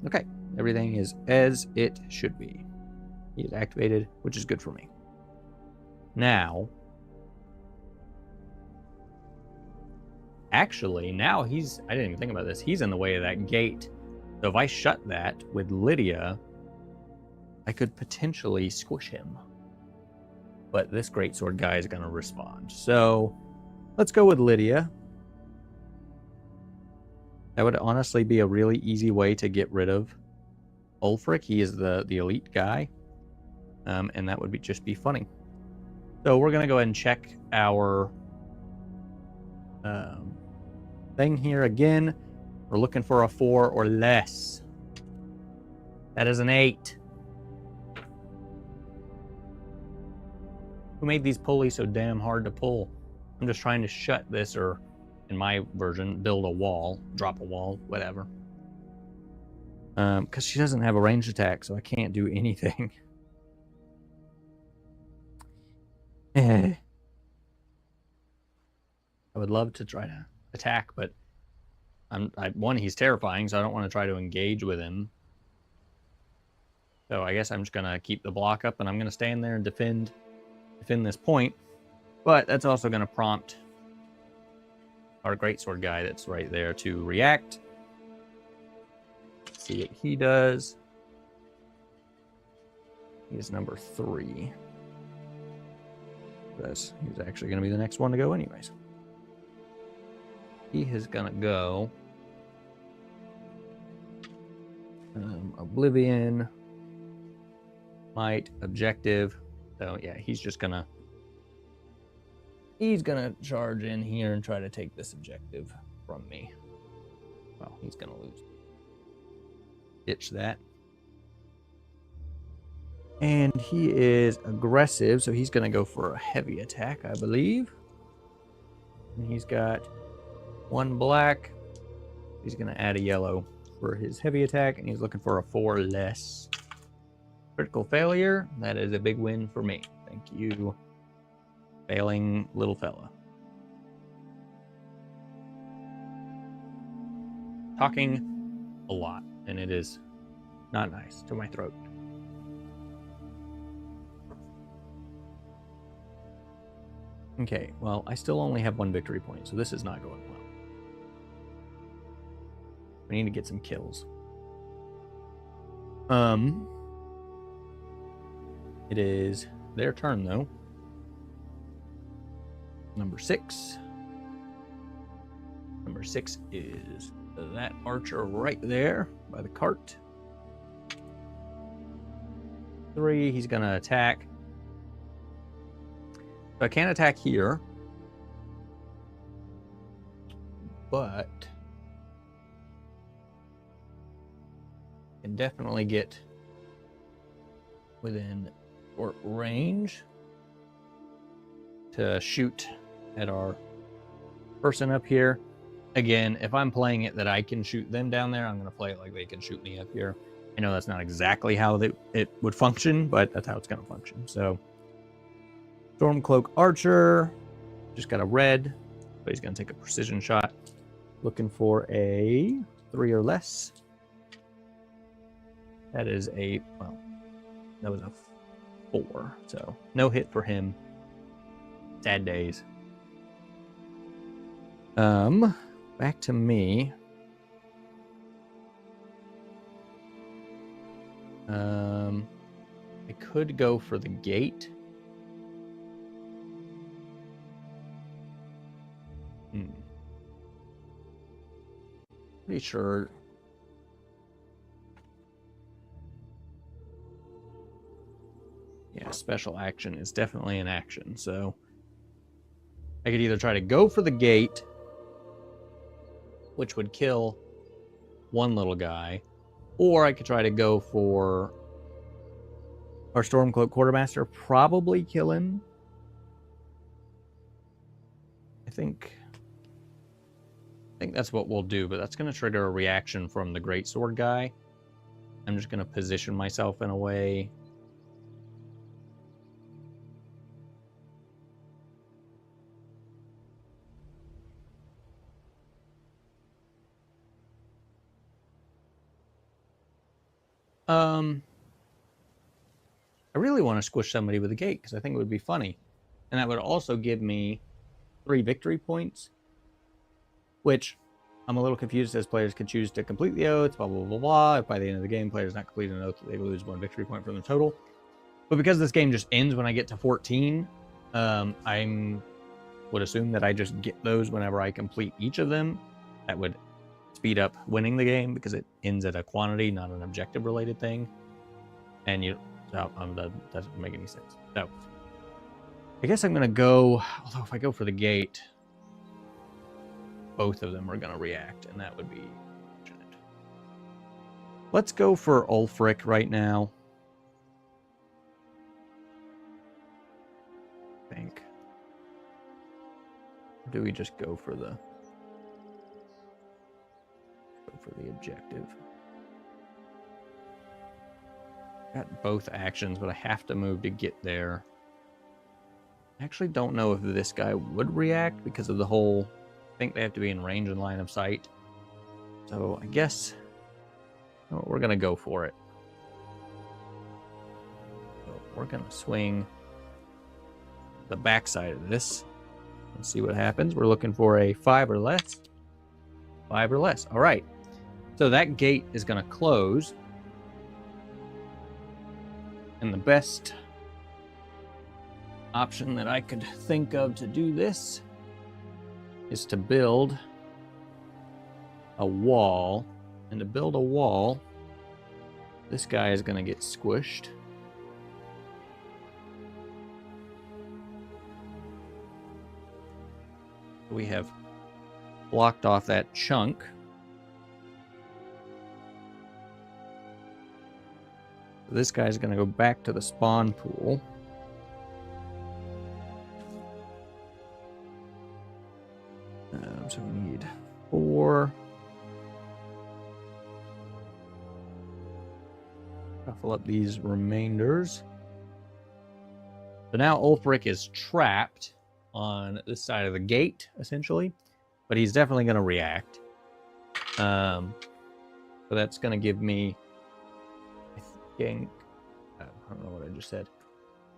Okay, everything is as it should be. He is activated, which is good for me. Now, actually, now I didn't even think about this. He's in the way of that gate. So if I shut that with Lydia, I could potentially squish him. But this greatsword guy is going to respond. So let's go with Lydia. That would honestly be a really easy way to get rid of Ulfric. He is the elite guy. And that would just be funny. So we're going to go ahead and check our thing here again. We're looking for a 4 or less. That is an 8. Who made these pulleys so damn hard to pull? I'm just trying to shut this, or in my version, build a wall, drop a wall, whatever. Because she doesn't have a ranged attack, so I can't do anything. I would love to try to attack, but one, he's terrifying, so I don't want to try to engage with him. So I guess I'm just going to keep the block up, and I'm going to stand there and defend this point. But that's also going to prompt our greatsword guy that's right there to react. Let's see what he does. He is number 3. Because he's actually going to be the next one to go anyways. He is going to go Oblivion, Might, Objective. So yeah, he's gonna charge in here and try to take this objective from me. Well, he's gonna lose. Ditch that. And he is aggressive, so he's gonna go for a heavy attack, I believe. And he's got 1 black. He's gonna add a yellow for his heavy attack, and he's looking for a 4 less. Critical failure. That is a big win for me. Thank you, failing little fella. Talking a lot, and it is not nice to my throat. Okay, well, I still only have 1 victory point, so this is not going well. We need to get some kills. It is their turn, though. Number 6. Number 6 is that archer right there by the cart. 3, he's going to attack. So I can't attack here. But I can definitely get within short range to shoot at our person up here. Again, if I'm playing it that I can shoot them down there, I'm going to play it like they can shoot me up here. I know that's not exactly how it would function, but that's how it's going to function. So, Stormcloak Archer, just got a red, but he's going to take a precision shot. Looking for a 3 or less. That is a, well, that was a 4, so no hit for him. Sad days. Back to me. I could go for the gate. Pretty sure. Yeah, special action is definitely an action, so I could either try to go for the gate, which would kill 1 little guy, or I could try to go for our Stormcloak Quartermaster, probably kill him. I think that's what we'll do, but that's going to trigger a reaction from the Greatsword guy. I'm just going to position myself in a way. I really want to squish somebody with a gate because I think it would be funny. And that would also give me 3 victory points, which I'm a little confused as players can choose to complete the oath, blah, blah, blah, blah. If by the end of the game, players not complete an oath, they lose 1 victory point from the total. But because this game just ends when I get to 14, I would assume that I just get those whenever I complete each of them. That would speed up winning the game because it ends at a quantity, not an objective-related thing. And that doesn't make any sense. So I guess I'm going to go, although if I go for the gate, both of them are going to react, and that would be unfortunate. Let's go for Ulfric right now. I think. Or do we just go for the objective? Got both actions, but I have to move to get there. I actually don't know if this guy would react because of the whole, I think they have to be in range and line of sight. So I guess we're going to go for it. So we're going to swing the backside of this and see what happens. We're looking for a 5 or less. 5 or less. All right. So that gate is going to close. And the best option that I could think of to do this is to build a wall. And to build a wall, this guy is going to get squished. We have blocked off that chunk. This guy's going to go back to the spawn pool. So we need 4. Shuffle up these remainders. So now Ulfric is trapped on this side of the gate, essentially. But he's definitely going to react. So that's going to give me, I think, I don't know what I just said.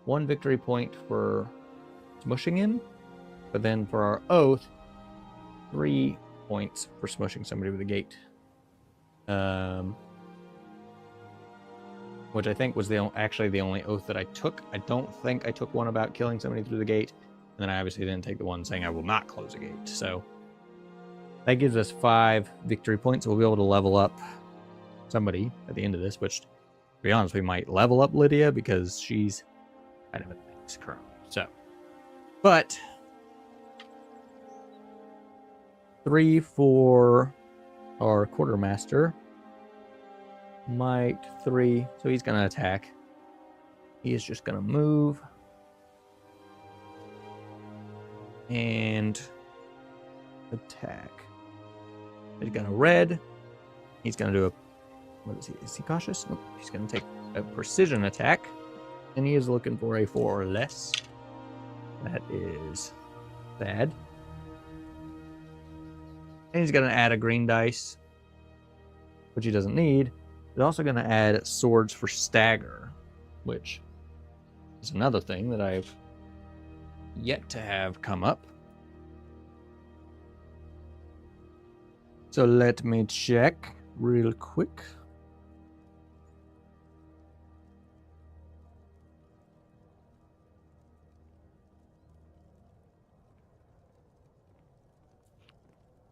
1 victory point for smushing him. But then for our oath, 3 points for smushing somebody with a gate. Which I think was actually the only oath that I took. I don't think I took one about killing somebody through the gate. And then I obviously didn't take the one saying I will not close a gate. So that gives us 5 victory points. We'll be able to level up somebody at the end of this, which, to be honest, we might level up Lydia because she's kind of a nice currently. So, but 3 for our quartermaster. Might 3. So he's going to attack. He is just going to move. And attack. He's going to red. He's going to do a... What is he? Is he cautious? Nope. He's going to take a precision attack. And he is looking for a 4 or less. That is bad. And he's going to add a green dice, which he doesn't need. He's also going to add swords for stagger, which is another thing that I've yet to have come up. So let me check real quick.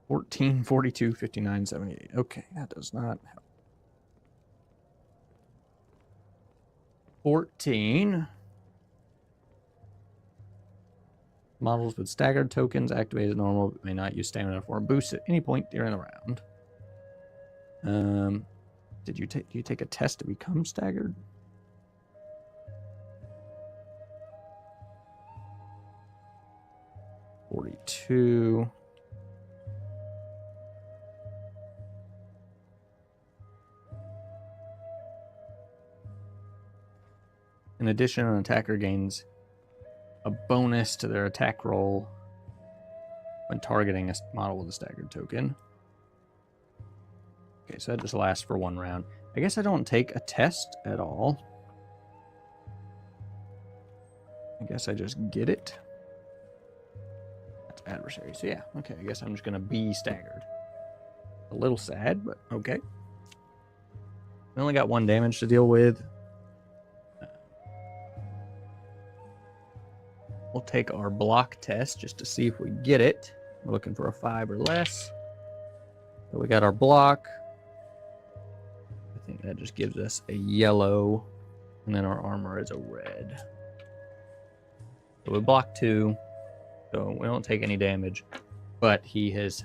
$14, $42, $59, $78. Okay, that does not help. 14. Models with staggered tokens activated normal may not use stamina for a boost at any point during the round. Do you take a test to become staggered? $42. In addition, an attacker gains a bonus to their attack roll when targeting a model with a staggered token. Okay, so that just lasts for 1 round. I guess I don't take a test at all. I guess I just get it. That's adversary. So yeah, okay, I guess I'm just going to be staggered. A little sad, but okay. We only got 1 damage to deal with. We'll take our block test just to see if we get it. We're looking for a 5 or less. So we got our block. I think that just gives us a yellow. And then our armor is a red. So we block 2. So we don't take any damage. But he has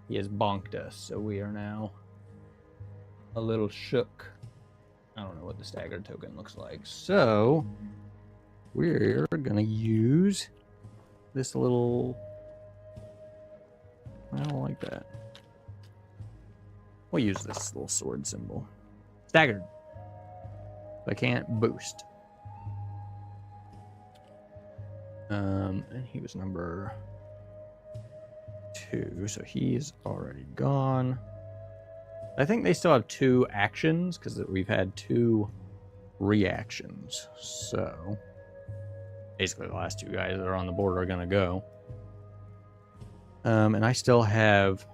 bonked us. So we are now a little shook. I don't know what the staggered token looks like. So we're gonna use this little... I don't like that. We'll use this little sword symbol. Staggered. I can't boost. And he was number 2, so he's already gone. I think they still have 2 actions because we've had 2 reactions. So basically the last 2 guys that are on the board are going to go. And I still have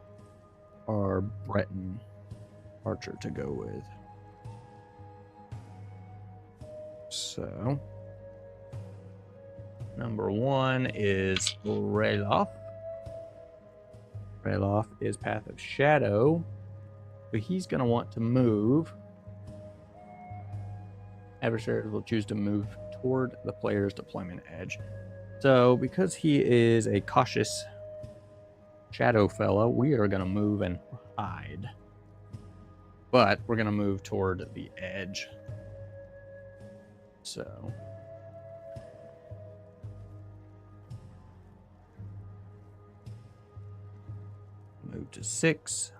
our Breton archer to go with. So Number 1 is Reloff. Reloff is Path of Shadow. But he's going to want to move. Adversaries will choose to move toward the player's deployment edge. So because he is a cautious shadow fellow, we are going to move and hide. But we're going to move toward the edge. So move to 6.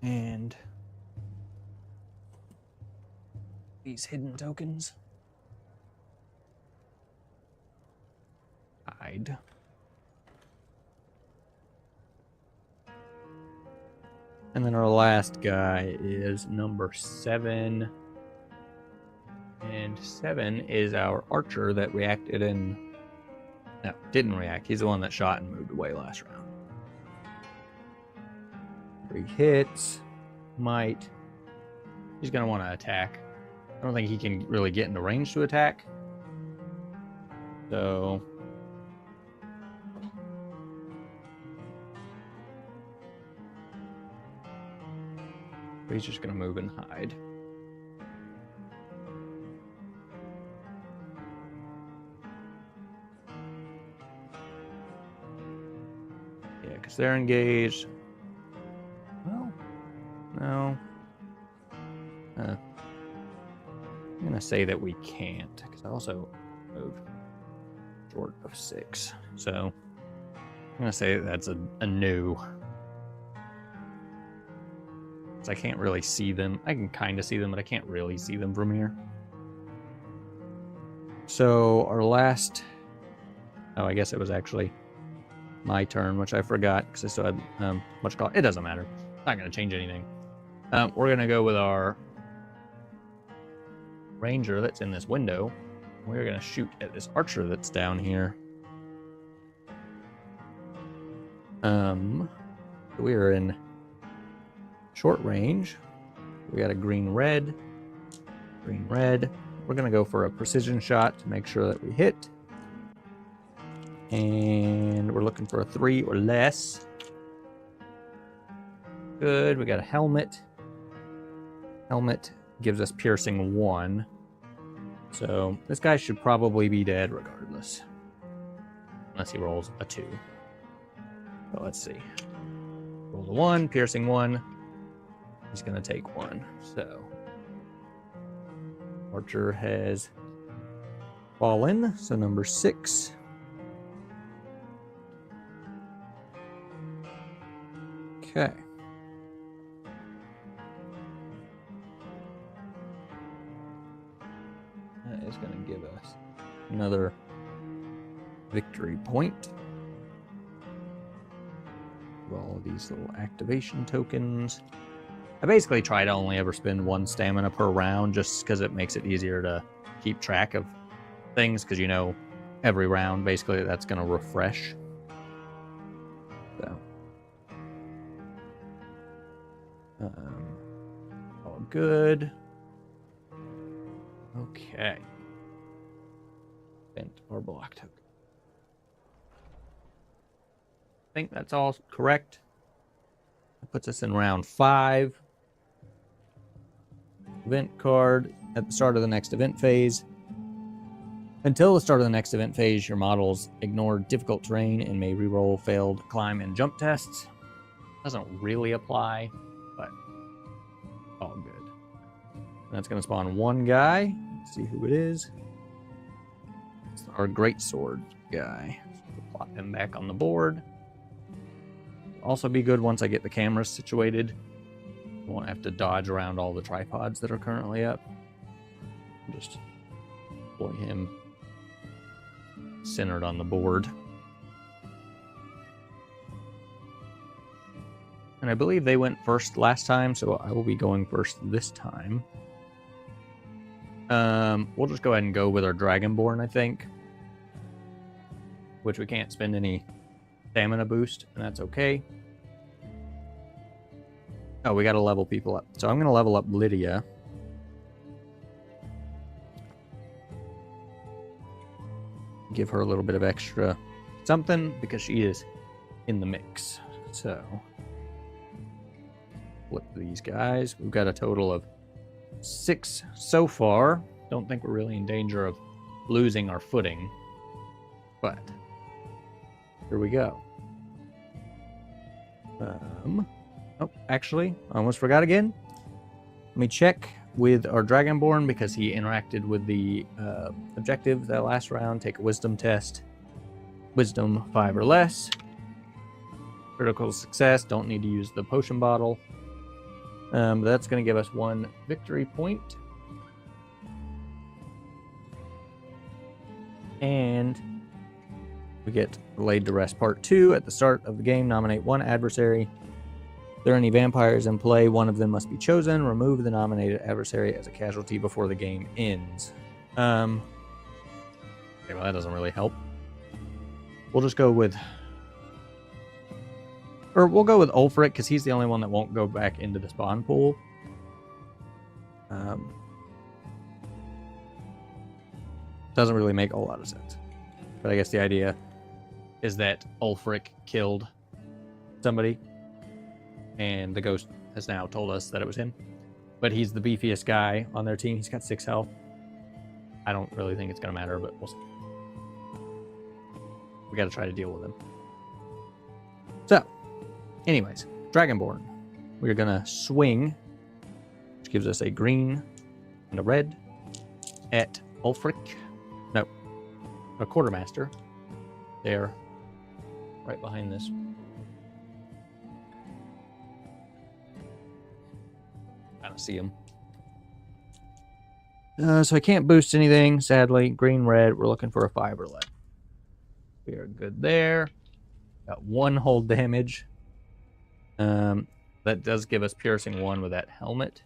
And these hidden tokens. Hide. And then our last guy is number 7. And 7 is our archer that reacted in... No, didn't react. He's the one that shot and moved away last round. 3 hits. Might. He's going to want to attack. I don't think he can really get into range to attack. So... he's just going to move and hide. Yeah, because they're engaged. Well, no. I'm going to say that we can't, because I also moved short of 6. So I'm going to say that's a no. I can't really see them. I can kind of see them, but I can't really see them from here. So our last... Oh, I guess it was actually my turn, which I forgot because I still had much call. It doesn't matter. It's not going to change anything. We're going to go with our ranger that's in this window. We're going to shoot at this archer that's down here. We are in short range. We got a green red. Green red. We're going to go for a precision shot to make sure that we hit. And we're looking for a 3 or less. Good. We got a helmet. Helmet gives us piercing 1. So this guy should probably be dead regardless. Unless he rolls a 2. So let's see. Rolls a 1, piercing 1. He's going to take 1. So archer has fallen. So number 6. Okay. That is going to give us another victory point. All of these little activation tokens. I basically try to only ever spend 1 stamina per round just because it makes it easier to keep track of things, because you know every round basically that's going to refresh. So all good. Okay. Spent our block token. I think that's all correct. That puts us in round 5. Event card at the start of the next event phase. Until the start of the next event phase, your models ignore difficult terrain and may reroll failed climb and jump tests. Doesn't really apply, but all good. And that's going to spawn 1 guy. Let's see who it is. It's our greatsword guy. So we'll plot him back on the board. Also be good once I get the cameras situated. I won't have to dodge around all the tripods that are currently up. Just deploy him centered on the board. And I believe they went first last time, so I will be going first this time. We'll just go ahead and go with our Dragonborn, I think. Which we can't spend any stamina boost, and that's okay. Oh, we gotta level people up. So I'm gonna level up Lydia. give her a little bit of extra something because she is in the mix. So, flip these guys. We've got a total of 6 so far. Don't think we're really in danger of losing our footing, but here we go. Oh, actually, I almost forgot again. Let me check with our Dragonborn because he interacted with the objective that last round. Take a wisdom test. Wisdom 5 or less. Critical success. Don't need to use the potion bottle. That's going to give us 1 victory point. And we get Laid to Rest Part 2. At the start of the game, nominate 1 adversary. If there are any vampires in play, one of them must be chosen. Remove the nominated adversary as a casualty before the game ends. Okay, well, that doesn't really help. We'll just go with... Or we'll go with Ulfric, because he's the only one that won't go back into the spawn pool. Doesn't really make a whole lot of sense. But I guess the idea is that Ulfric killed somebody, and the ghost has now told us that it was him. But he's the beefiest guy on their team. He's got 6 health. I don't really think it's going to matter, but we'll see. We got to try to deal with him. So, anyways, Dragonborn. We're going to swing, which gives us a green and a red, at Ulfric. No, a quartermaster. There, right behind this. I don't see him. So I can't boost anything, sadly. Green, red, we're looking for a 5 or less. We are good there. Got 1 hold damage. That does give us piercing 1 with that helmet.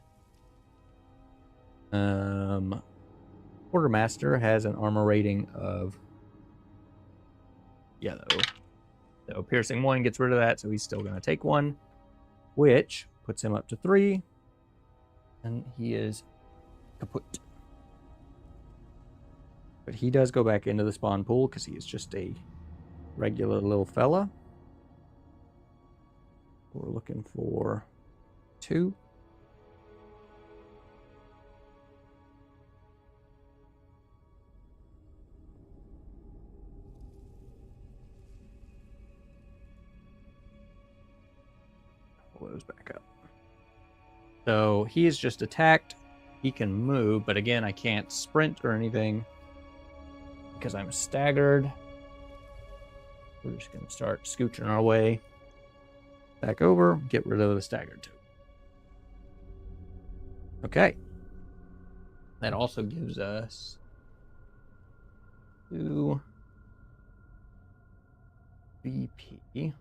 Quartermaster has an armor rating of yellow. So piercing 1 gets rid of that, so he's still going to take 1, which puts him up to 3. And he is kaput. But he does go back into the spawn pool because he is just a regular little fella. We're looking for 2. Pull those back up. So he is just attacked. He can move, but again, I can't sprint or anything because I'm staggered. We're just going to start scooching our way back over, get rid of the staggered 2. Okay. That also gives us 2 VP.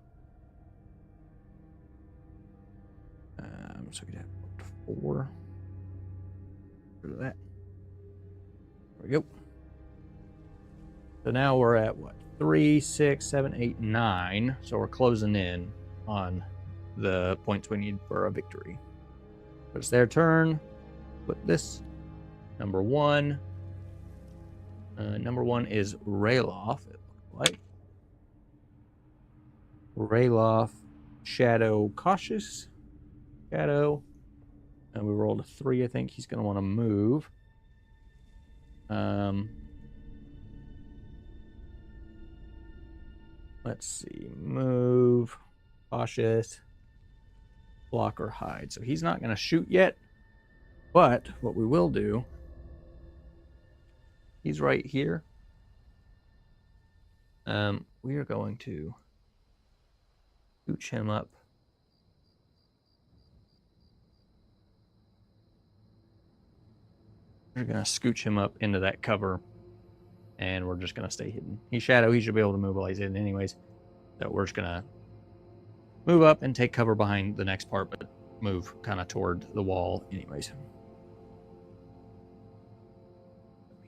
So we'd have 4. Rid of that. There we go. So now we're at what? 3, 6, 7, 8, 9. So we're closing in on the points we need for a victory. But it's their turn. Put this. Number 1. Number 1 is Rayloff, it looks like. Rayloff, Shadow, Cautious. Shadow. And we rolled a 3, I think. He's going to want to move. Let's see. Move. Cautious. Block or hide. So he's not going to shoot yet. But what we will do... He's right here. We are going to scooch him up. We're going to scooch him up into that cover, and we're just going to stay hidden. He's shadow. He should be able to move while he's hidden anyways. So we're just going to move up and take cover behind the next part, but move kind of toward the wall anyways.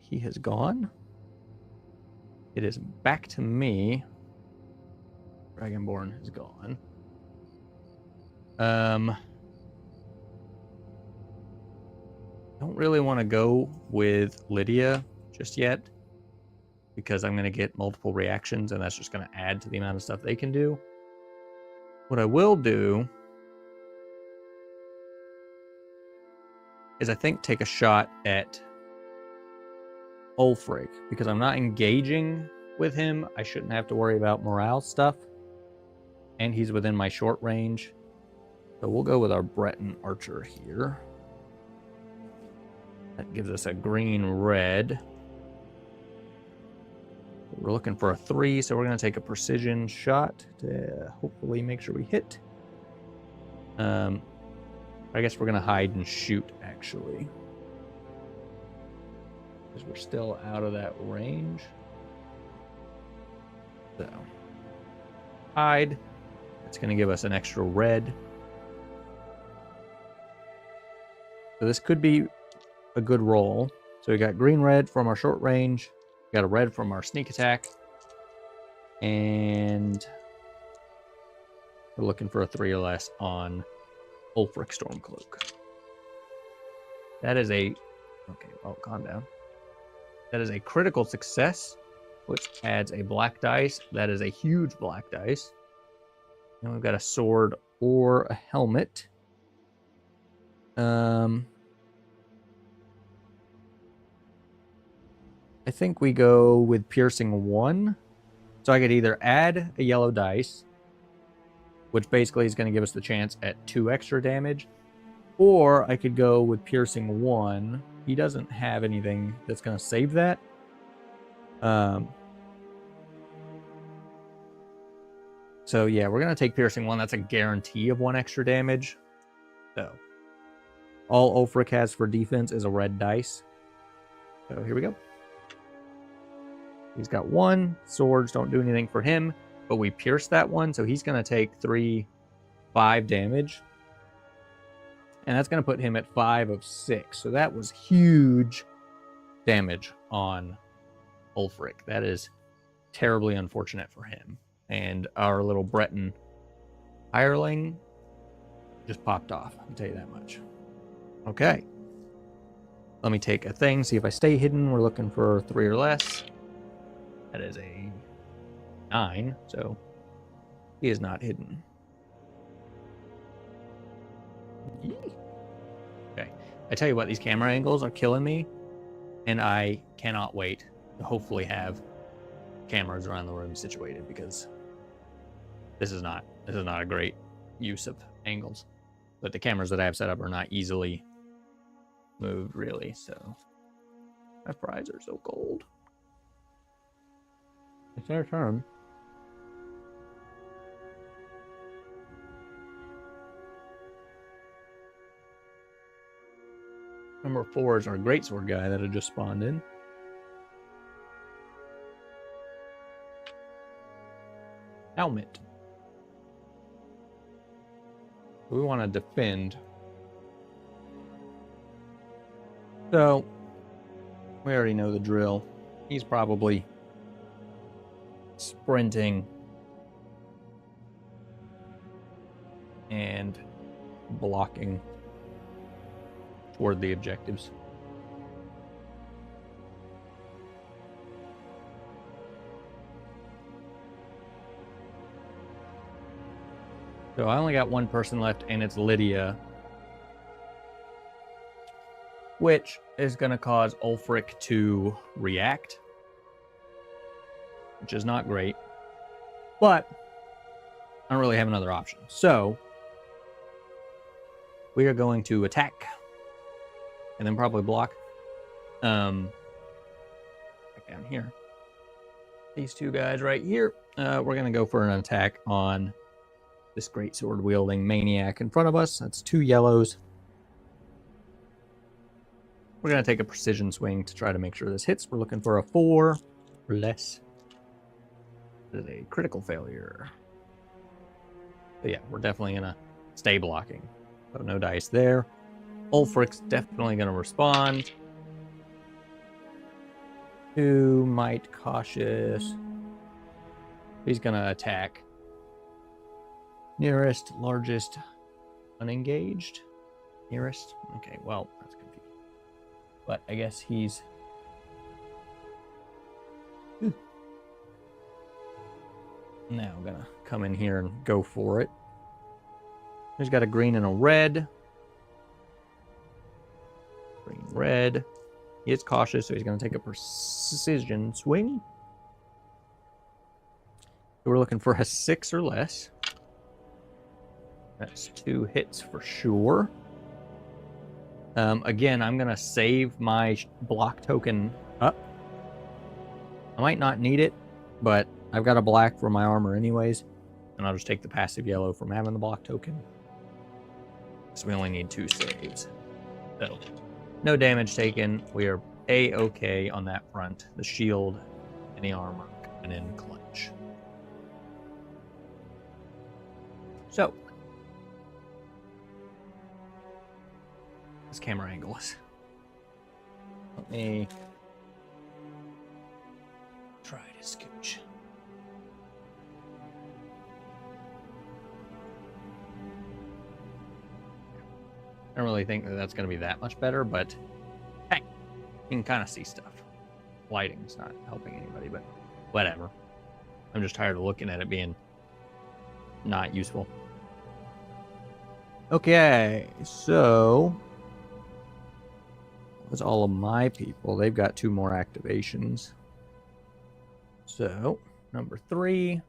He has gone. It is back to me. Dragonborn has gone. Don't really want to go with Lydia just yet. because I'm going to get multiple reactions, and that's just going to add to the amount of stuff they can do. What I will do is I think take a shot at Ulfric, because I'm not engaging with him. I shouldn't have to worry about morale stuff, and he's within my short range. So we'll go with our Breton archer here. That gives us a green-red. We're looking for a 3, so we're going to take a precision shot to hopefully make sure we hit. I guess we're going to hide and shoot, actually, because we're still out of that range. So, hide. That's going to give us an extra red. So this could be a good roll. So we got green-red from our short range. We got a red from our sneak attack. And we're looking for a 3 or less on Ulfric Stormcloak. That is a... Okay, well, calm down. That is a critical success, which adds a black dice. That is a huge black dice. And we've got a sword or a helmet. I think we go with piercing 1. So I could either add a yellow dice, which basically is going to give us the chance at 2 extra damage, or I could go with piercing 1. He doesn't have anything that's going to save that. So yeah, we're going to take piercing 1. That's a guarantee of 1 extra damage. So all Ulfric has for defense is a red dice. So here we go. He's got 1. Swords don't do anything for him, but we pierce that 1, so he's going to take 5 damage. And that's going to put him at 5 of 6. So that was huge damage on Ulfric. That is terribly unfortunate for him. And our little Breton hireling just popped off, I'll tell you that much. Okay. Let me take a thing, see if I stay hidden. We're looking for 3 or less. That is a 9, so he is not hidden. Okay. I tell you what, these camera angles are killing me, and I cannot wait to hopefully have cameras around the room situated, because this is not a great use of angles. But the cameras that I have set up are not easily moved, really, so my fries are so cold. It's their turn. Number 4 is our greatsword guy that had just spawned in. Helmet. We want to defend. So, we already know the drill. He's probably sprinting and blocking toward the objectives. So I only got 1 person left, and it's Lydia, which is going to cause Ulfric to react, which is not great, but I don't really have another option. So we are going to attack and then probably block. Back down here. These 2 guys right here. We're going to go for an attack on this greatsword wielding maniac in front of us. That's 2 yellows. We're going to take a precision swing to try to make sure this hits. We're looking for a 4 or less. This is a critical failure. But yeah, we're definitely going to stay blocking. So no dice there. Ulfric's definitely going to respond. 2 might cautious. He's going to attack. Nearest, largest, unengaged. Nearest. Okay, well, that's confusing. But I guess he's... Now I'm gonna come in here and go for it. He's got a green and a red. Green, red. He is cautious, so he's gonna take a precision swing. We're looking for a 6 or less. That's 2 hits for sure. Again, I'm gonna save my block token up. I might not need it, but I've got a black for my armor anyways, and I'll just take the passive yellow from having the block token. So we only need 2 saves. So, no damage taken. We are A-okay on that front. The shield and the armor coming in clutch. So, this camera angle is... Let me try to scooch. I don't really think that that's going to be that much better, but hey, you can kind of see stuff. Lighting's not helping anybody, but whatever. I'm just tired of looking at it being not useful. Okay, so that's all of my people. They've got 2 more activations. So, number 3.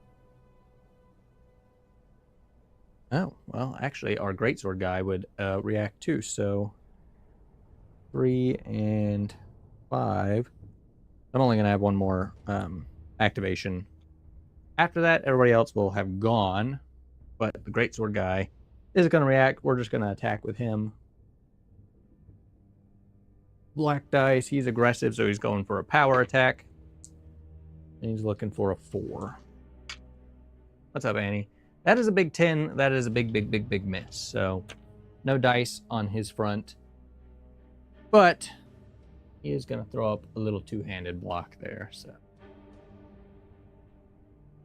Oh, well, actually, our greatsword guy would react too. So, 3 and 5. I'm only going to have 1 more activation. After that, everybody else will have gone. But the greatsword guy is going to react. We're just going to attack with him. Black dice. He's aggressive, so he's going for a power attack. And he's looking for a 4. What's up, Annie? That is a big 10. That is a big miss. So, no dice on his front. But he is going to throw up a little 2-handed block there. So,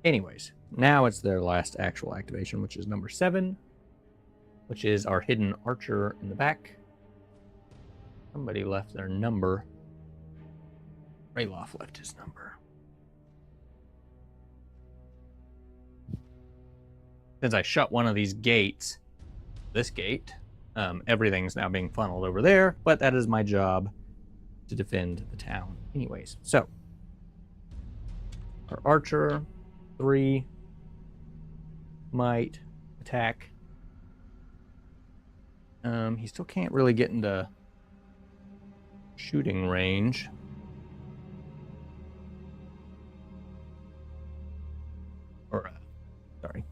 anyways, now it's their last actual activation, which is number 7, which is our hidden archer in the back. Somebody left their number. Rayloff left his number. Since I shut one of these gates, this gate, everything's now being funneled over there, but that is my job to defend the town. Anyways, so our archer, 3, might attack. He still can't really get into shooting range. Or, sorry.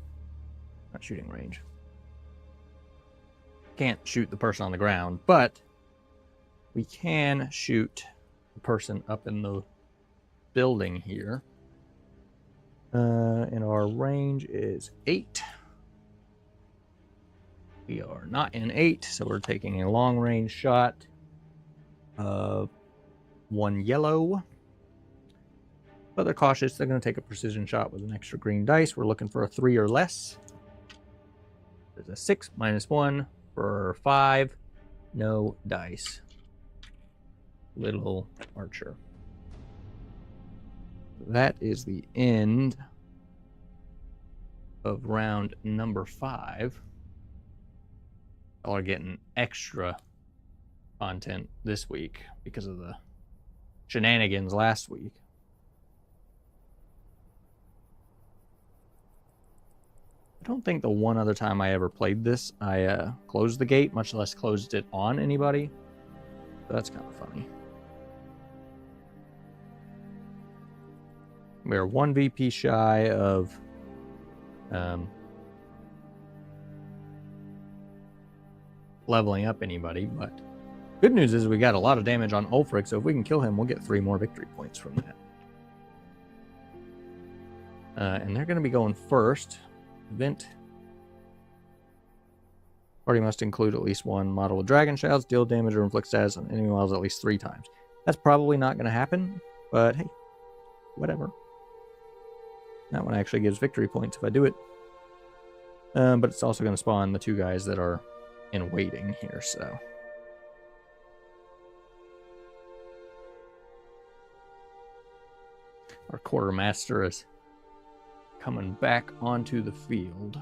Not shooting range. Can't shoot the person on the ground, but we can shoot the person up in the building here. And our range is 8. We are not in 8, so we're taking a long range shot of 1 yellow. But they're cautious. They're going to take a precision shot with an extra green dice. We're looking for a 3 or less. There's a 6 minus 1 for 5. No dice. Little archer. That is the end of round number 5. Y'all are getting extra content this week because of the shenanigans last week. I don't think the one other time I ever played this, I closed the gate, much less closed it on anybody. So that's kind of funny. We're 1 VP shy of leveling up anybody, but good news is we got a lot of damage on Ulfric, so if we can kill him, we'll get 3 more victory points from that. And they're going to be going first. Event. Party must include at least 1 model with dragon shouts, deal damage or inflict status on enemy models at least 3 times. That's probably not going to happen, but hey, whatever. That one actually gives victory points if I do it. But it's also going to spawn the 2 guys that are in waiting here, so. Our quartermaster is coming back onto the field.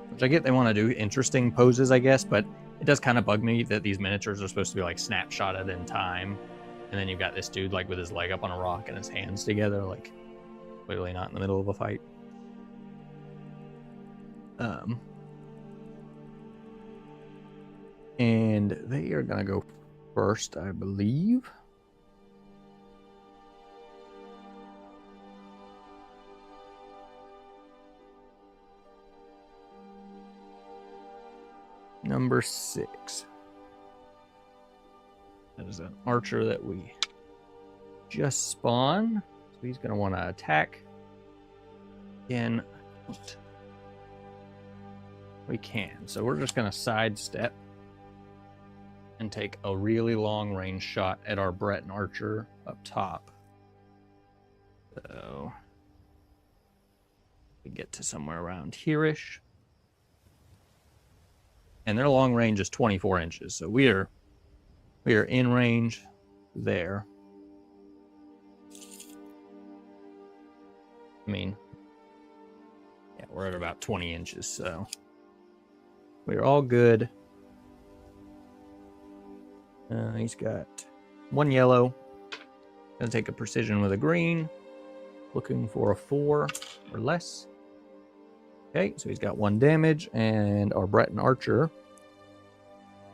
Which I get they want to do interesting poses, I guess, but it does kind of bug me that these miniatures are supposed to be like snapshotted in time. And then you've got this dude like with his leg up on a rock and his hands together, like clearly not in the middle of a fight. And they are gonna go first, I believe. Number 6. That is an archer that we just spawned. So he's going to want to attack. Again, we can. So we're just going to sidestep and take a really long range shot at our Breton archer up top. So we get to somewhere around here-ish. And their long range is 24 inches. So we are in range there. I mean, yeah, we're at about 20 inches, so we're all good. He's got 1 yellow. Gonna take a precision with a green. Looking for a 4 or less. Okay, so he's got 1 damage, and our Breton archer,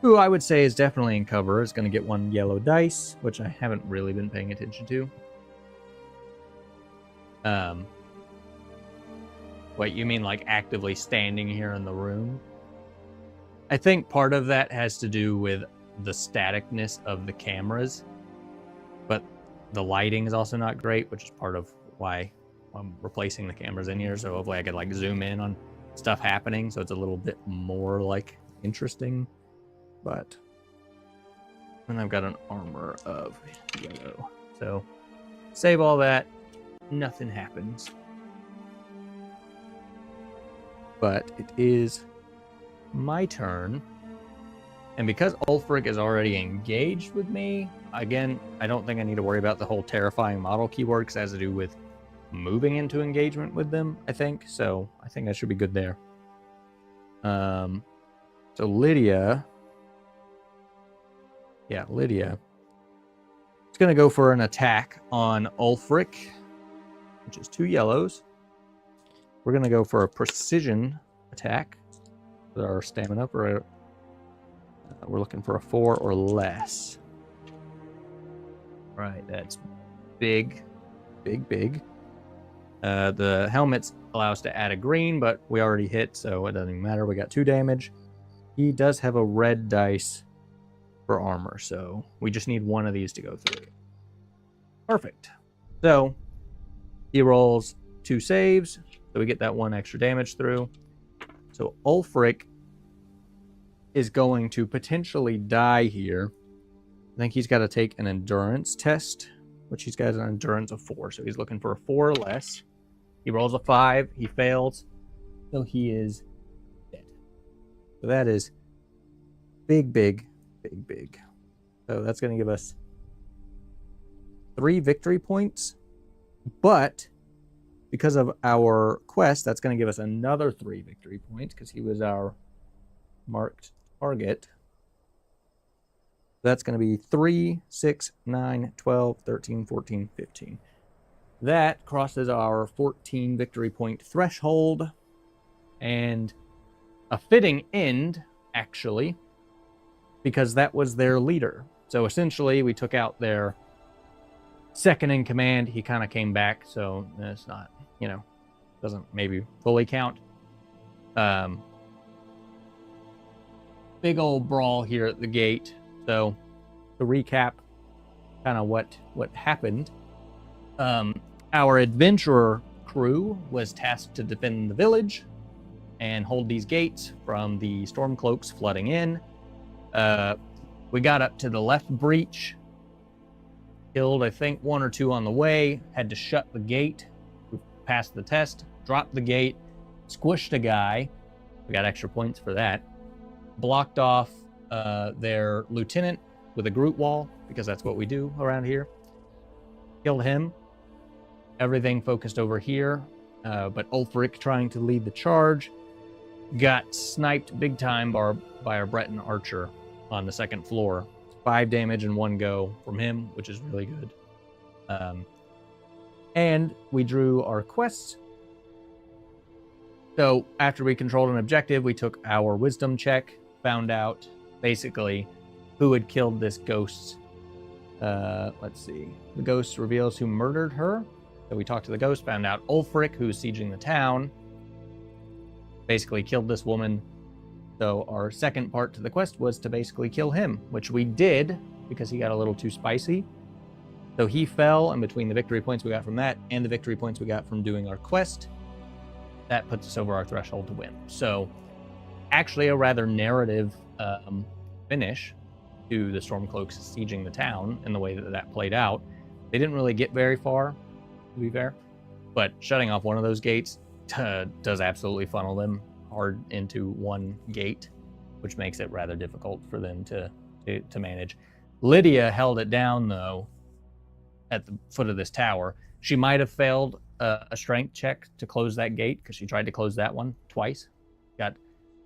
who I would say is definitely in cover, is going to get 1 yellow dice, which I haven't really been paying attention to. What, you mean like actively standing here in the room? I think part of that has to do with the staticness of the cameras, but the lighting is also not great, which is part of why I'm replacing the cameras in here, so hopefully I could like zoom in on stuff happening so it's a little bit more like interesting. But then I've got an armor of yellow, so save all that, nothing happens. But it is my turn, and because Ulfric is already engaged with me, again, I don't think I need to worry about the whole terrifying model keyword because it has to do with moving into engagement with them, I think. So I think I should be good there. So Lydia is going to go for an attack on Ulfric, which is 2 yellows. We're going to go for a precision attack with our stamina. We're looking for a 4 or less. Right, that's big. The helmets allow us to add a green, but we already hit, so it doesn't even matter. We got 2 damage. He does have a red dice for armor, so we just need 1 of these to go through. Perfect. So he rolls 2 saves, so we get that 1 extra damage through. So Ulfric is going to potentially die here. I think he's got to take an endurance test, which he's got an endurance of 4, so he's looking for a 4 or less. He rolls a 5, he fails, so he is dead. So that is big. So that's going to give us 3 victory points, but because of our quest, that's going to give us another 3 victory points because he was our marked target. That's going to be 3, 6, 9, 12, 13, 14, 15. That crosses our 14 victory point threshold, and a fitting end, actually, because that was their leader. So essentially, we took out their second in command. He kind of came back, so it's not, doesn't maybe fully count. Big old brawl here at the gate. So to recap kind of what happened, our adventurer crew was tasked to defend the village and hold these gates from the Stormcloaks flooding in. We got up to the left breach, killed I think 1 or 2 on the way, had to shut the gate. We passed the test, dropped the gate, squished a guy. We got extra points for that. Blocked off their lieutenant with a Groot wall, because that's what we do around here. Killed him. Everything focused over here, but Ulfric, trying to lead the charge, got sniped big time by our Breton archer on the second floor. 5 damage in one go from him, which is really good. And we drew our quests. So after we controlled an objective, we took our wisdom check, found out basically who had killed this ghost. Let's see. The ghost reveals who murdered her. So we talked to the ghost, found out Ulfric, who's sieging the town, basically killed this woman. So our second part to the quest was to basically kill him, which we did because he got a little too spicy. So he fell, and between the victory points we got from that and the victory points we got from doing our quest, that puts us over our threshold to win. So actually a rather narrative finish to the Stormcloaks sieging the town in the way that that played out. They didn't really get very far, to be fair, but shutting off one of those gates does absolutely funnel them hard into one gate, which makes it rather difficult for them to manage. Lydia held it down, though, at the foot of this tower. She might have failed a strength check to close that gate, because she tried to close that one twice. Got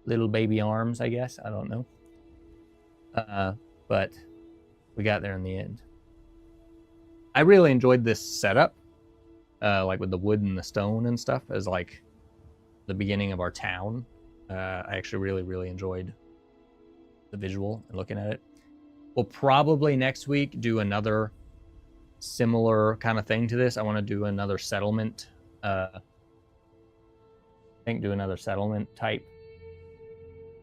little baby arms, I guess. I don't know. But we got there in the end. I really enjoyed this setup, like with the wood and the stone and stuff, as like the beginning of our town. I actually really enjoyed the visual and looking at it. We'll probably next week do another similar kind of thing to this. I want to do another settlement. I think do another settlement type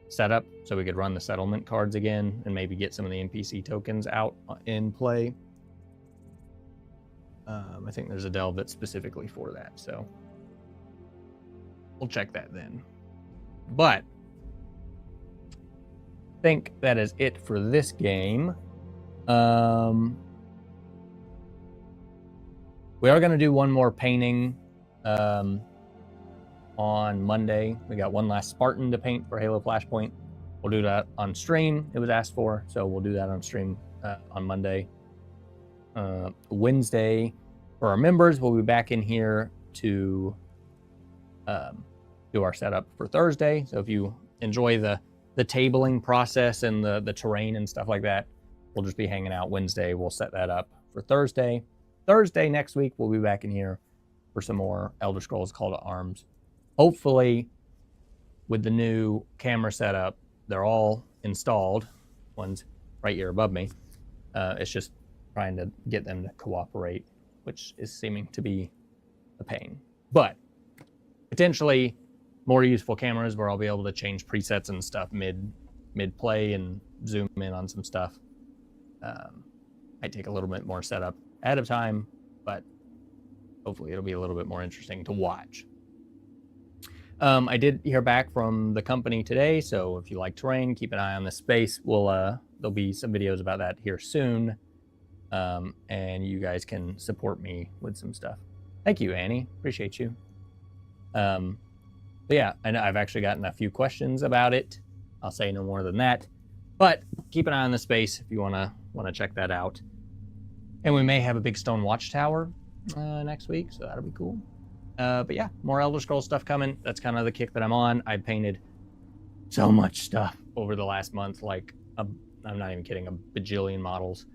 setup, so we could run the settlement cards again and maybe get some of the NPC tokens out in play. I think there's a delve that's specifically for that, so we'll check that then. But I think that is it for this game. We are going to do one more painting on Monday. We got one last Spartan to paint for Halo Flashpoint. We'll do that on stream. It was asked for, so we'll do that on stream on Monday. Wednesday, for our members, we'll be back in here to do our setup for Thursday. So if you enjoy the tabling process and the terrain and stuff like that, we'll just be hanging out Wednesday. We'll set that up for Thursday. Thursday next week, we'll be back in here for some more Elder Scrolls Call to Arms. Hopefully, with the new camera setup, they're all installed. One's right here above me. It's just trying to get them to cooperate, which is seeming to be a pain. But potentially more useful cameras where I'll be able to change presets and stuff mid-play and zoom in on some stuff. Might take a little bit more setup ahead of time, but hopefully it'll be a little bit more interesting to watch. I did hear back from the company today, so if you like terrain, keep an eye on this space. There'll be some videos about that here soon, and you guys can support me with some stuff. Thank you, Annie. Appreciate you. But yeah, I know I've actually gotten a few questions about it. I'll say no more than that. But keep an eye on the space if you wanna check that out. And we may have a big stone watchtower next week, so that'll be cool. But yeah, more Elder Scrolls stuff coming. That's kind of the kick that I'm on. I painted so much stuff over the last month, like I'm not even kidding, a bajillion models.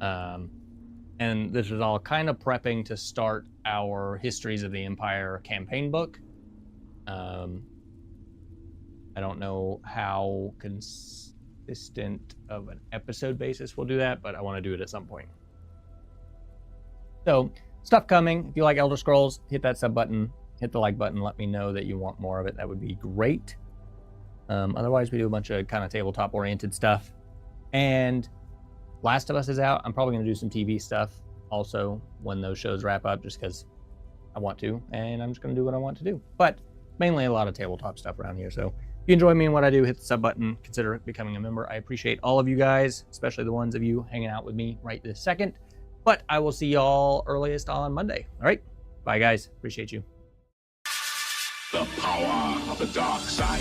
And this is all kind of prepping to start our Histories of the Empire campaign book. I don't know how consistent of an episode basis we'll do that, but I want to do it at some point. So, stuff coming. If you like Elder Scrolls, hit that sub button, hit the like button, let me know that you want more of it. That would be great. Otherwise, we do a bunch of kind of tabletop oriented stuff. And Last of Us is out. I'm probably going to do some TV stuff also when those shows wrap up, just because I want to, and I'm just going to do what I want to do. But mainly a lot of tabletop stuff around here. So if you enjoy me and what I do, hit the sub button, consider becoming a member. I appreciate all of you guys, especially the ones of you hanging out with me right this second. But I will see y'all earliest on Monday. All right. Bye, guys. Appreciate you. The power of the dark side.